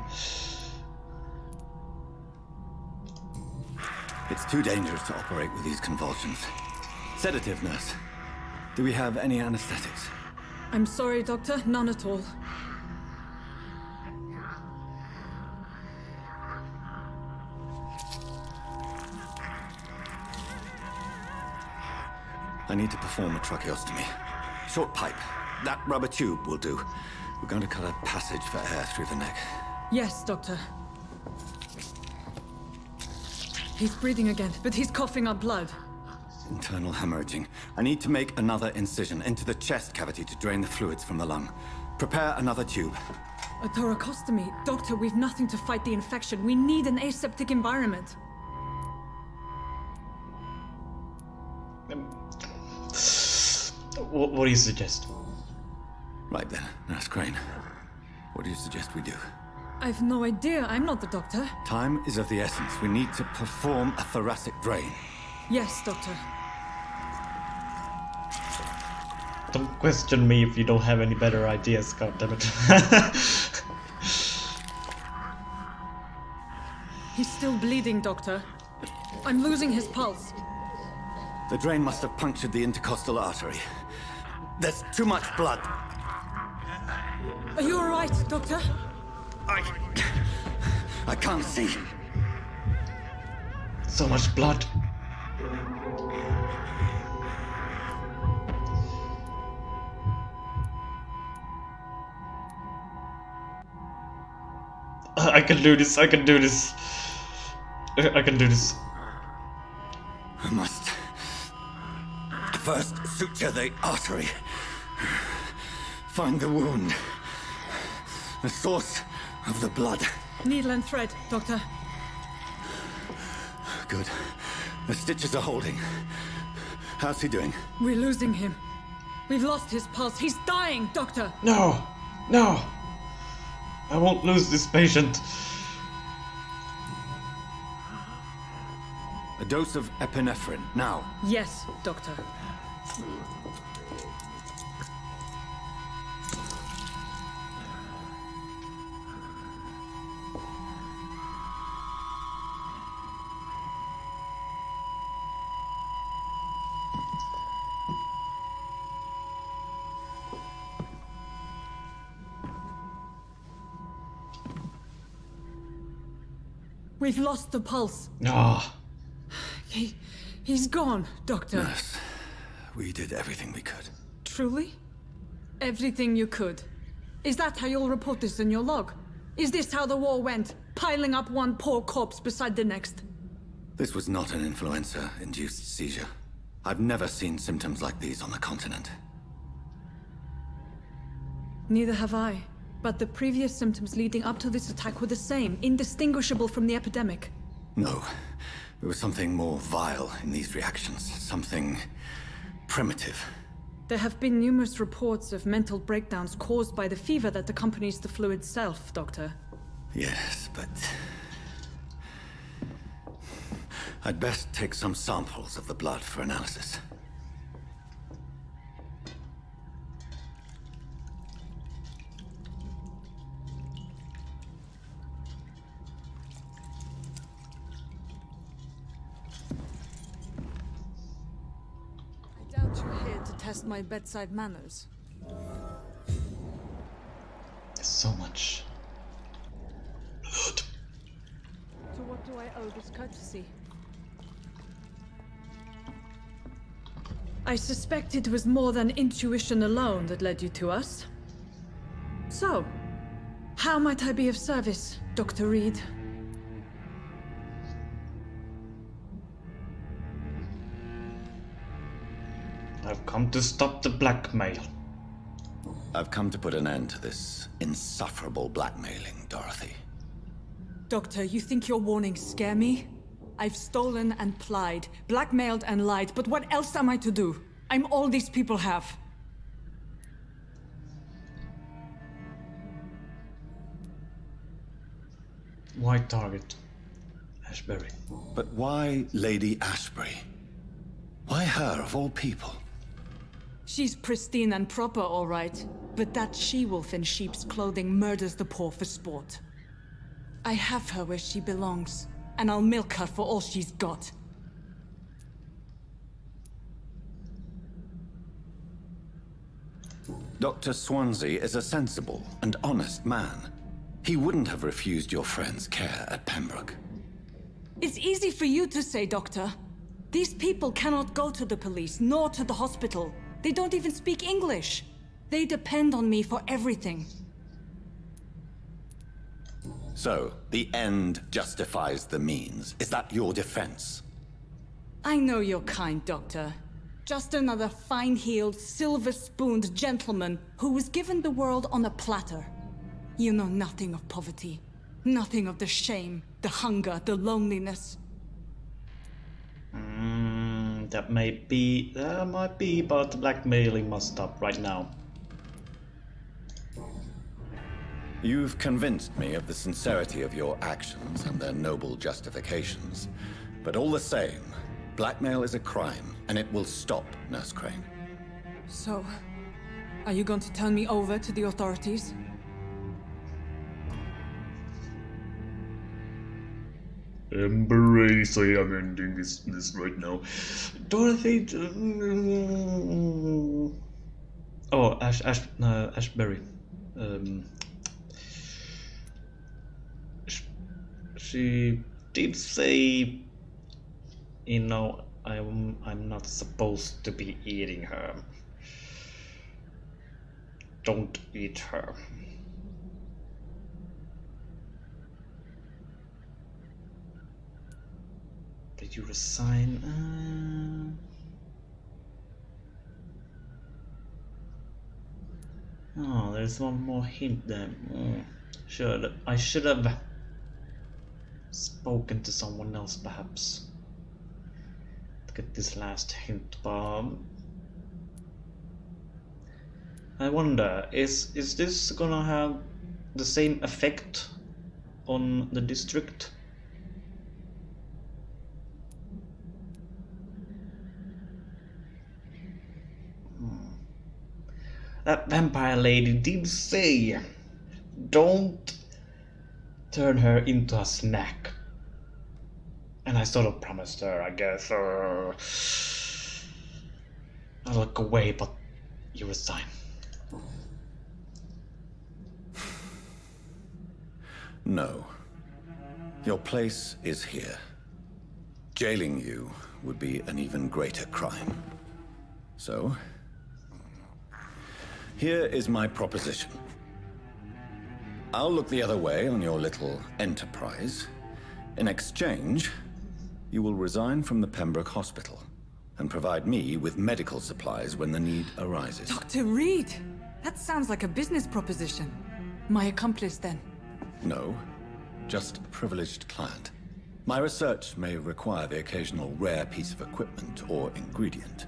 D: It's too dangerous to operate with these convulsions. Sedative, nurse. Do we have any anesthetics?
C: I'm sorry, Doctor, none at all.
D: I need to perform a tracheostomy. Short pipe. That rubber tube will do. We're going to cut a passage for air through the neck.
C: Yes, Doctor. He's breathing again, but he's coughing up blood.
D: Internal hemorrhaging. I need to make another incision into the chest cavity to drain the fluids from the lung. Prepare another tube.
C: A thoracostomy? Doctor, we've nothing to fight the infection. We need an aseptic environment.
A: What do you suggest?
D: Right then, Nurse Crane. What do you suggest we do?
C: I've no idea. I'm not the doctor.
D: Time is of the essence. We need to perform a thoracic drain.
C: Yes, Doctor.
A: Don't question me if you don't have any better ideas, goddammit.
C: He's still bleeding, Doctor. I'm losing his pulse.
D: The drain must have punctured the intercostal artery. There's too much blood.
C: Are you all right, Doctor?
D: I can't see.
A: So much blood. I can do this, I can do this. I can do this.
D: I must first suture the artery. Find the wound. The source of the blood.
C: Needle and thread, Doctor.
D: Good. The stitches are holding. How's he doing?
C: We're losing him. We've lost his pulse. He's dying, Doctor.
A: No! No! I won't lose this patient.
D: A dose of epinephrine, now.
C: Yes, Doctor. We've lost the pulse.
A: Ah.
C: He's gone, Doctor.
D: Nurse, we did everything we could.
C: Truly? Everything you could? Is that how you'll report this in your log? Is this how the war went? Piling up one poor corpse beside the next?
D: This was not an influenza-induced seizure. I've never seen symptoms like these on the continent.
C: Neither have I. But the previous symptoms leading up to this attack were the same, indistinguishable from the epidemic.
D: No. There was something more vile in these reactions. Something primitive.
C: There have been numerous reports of mental breakdowns caused by the fever that accompanies the flu itself, Doctor.
D: Yes, but I'd best take some samples of the blood for analysis.
C: I doubt you're here to test my bedside manners.
A: There's so much blood.
C: To what do I owe this courtesy? I suspect it was more than intuition alone that led you to us. So, how might I be of service, Dr. Reid?
A: I've come to stop the blackmail.
D: I've come to put an end to this insufferable blackmailing, Dorothy.
C: Doctor, you think your warnings scare me? I've stolen and plied, blackmailed and lied, but what else am I to do? I'm all these people have.
A: White target. A Ashbury.
D: But why Lady Ashbury? Why her, of all people?
C: She's pristine and proper, all right. But that she-wolf in sheep's clothing murders the poor for sport. I have her where she belongs, and I'll milk her for all she's got.
D: Dr. Swansea is a sensible and honest man. He wouldn't have refused your friend's care at Pembroke.
C: It's easy for you to say, Doctor. These people cannot go to the police, nor to the hospital. They don't even speak English. They depend on me for everything.
D: So, the end justifies the means. Is that your defense?
C: I know you're kind, Doctor. Just another fine-heeled, silver-spooned gentleman who was given the world on a platter. You know nothing of poverty. Nothing of the shame, the hunger, the loneliness.
A: That might be, but the blackmailing must stop right now.
D: You've convinced me of the sincerity of your actions and their noble justifications. But all the same, blackmail is a crime, and it will stop, Nurse Crane.
C: So, are you going to turn me over to the authorities?
A: Embrace, I am ending this right now. Dorothy... Oh, Ashbury. She did say, you know, I'm not supposed to be eating her. Don't eat her. Did you resign? Oh, there's one more hint there. I should have spoken to someone else, perhaps, to get this last hint. But I wonder, is this gonna have the same effect on the district? That vampire lady did say, don't turn her into a snack. And I sort of promised her, I guess, I'll look away, but you resign.
D: No. Your place is here. Jailing you would be an even greater crime. So, here is my proposition. I'll look the other way on your little enterprise. In exchange, you will resign from the Pembroke Hospital and provide me with medical supplies when the need arises.
C: Dr. Reid! That sounds like a business proposition. My accomplice, then?
D: No, just a privileged client. My research may require the occasional rare piece of equipment or ingredient.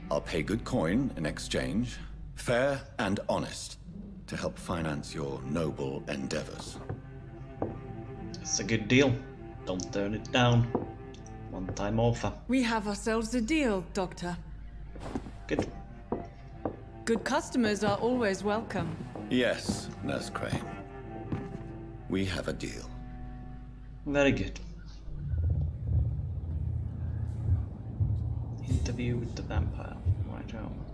D: I'll pay good coin in exchange, fair and honest, to help finance your noble endeavors.
A: It's a good deal. Don't turn it down. One-time offer.
C: We have ourselves a deal, Doctor.
A: Good.
C: Good customers are always welcome.
D: Yes, Nurse Crane. We have a deal.
A: Very good. Interview with the vampire. Right home.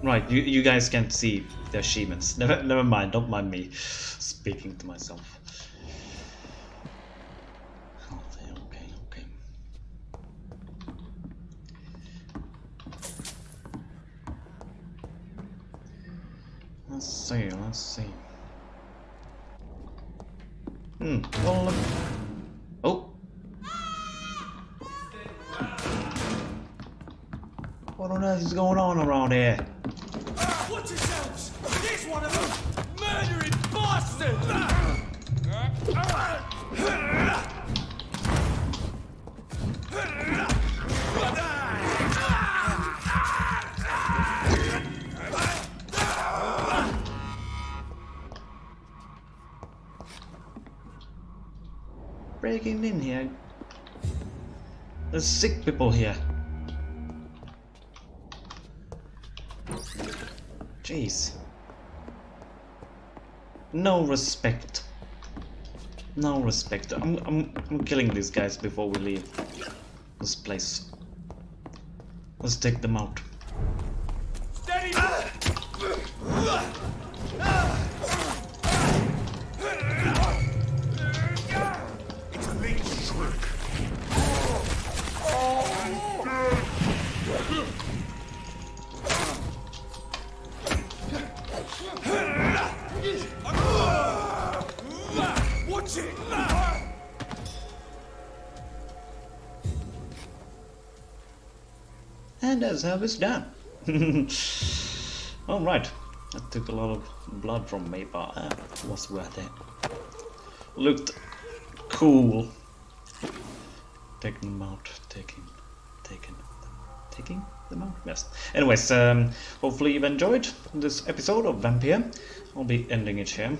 A: Right, you guys can't see the achievements. Never mind, don't mind me speaking to myself. Okay. Let's see. Well, oh. What on earth is going on around here?
L: Watch yourselves! There's one of them! Murdering bastard!
A: breaking in here? There's sick people here. Jeez. No respect. No respect. I'm killing these guys before we leave this place. Let's take them out.
L: Steady!
H: It's a late trick.
L: Watch it!
A: And that's how it's done. Alright, that took a lot of blood from me, but it was worth it. Looked cool. Taking them out, taking them out. Yes. Anyways, hopefully you've enjoyed this episode of Vampyr. I'll be ending it here.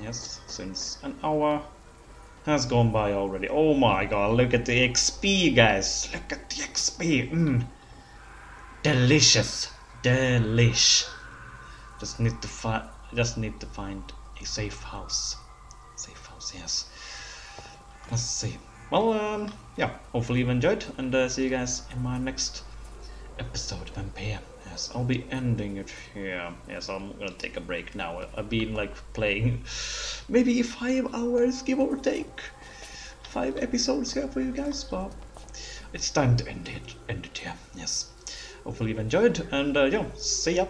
A: Yes, since an hour has gone by already. Oh my god, look at the XP, guys. Look at the XP. Delicious. Delish. Just need to find a safe house. Safe house, yes. Let's see. Well, yeah, hopefully you've enjoyed, and see you guys in my next episode of Vampyr. Yes, I'll be ending it here. Yes, I'm gonna take a break now. I've been like playing maybe 5 hours, give or take. 5 episodes here for you guys, but it's time to end it here. Yes, hopefully you've enjoyed, and yeah, see ya.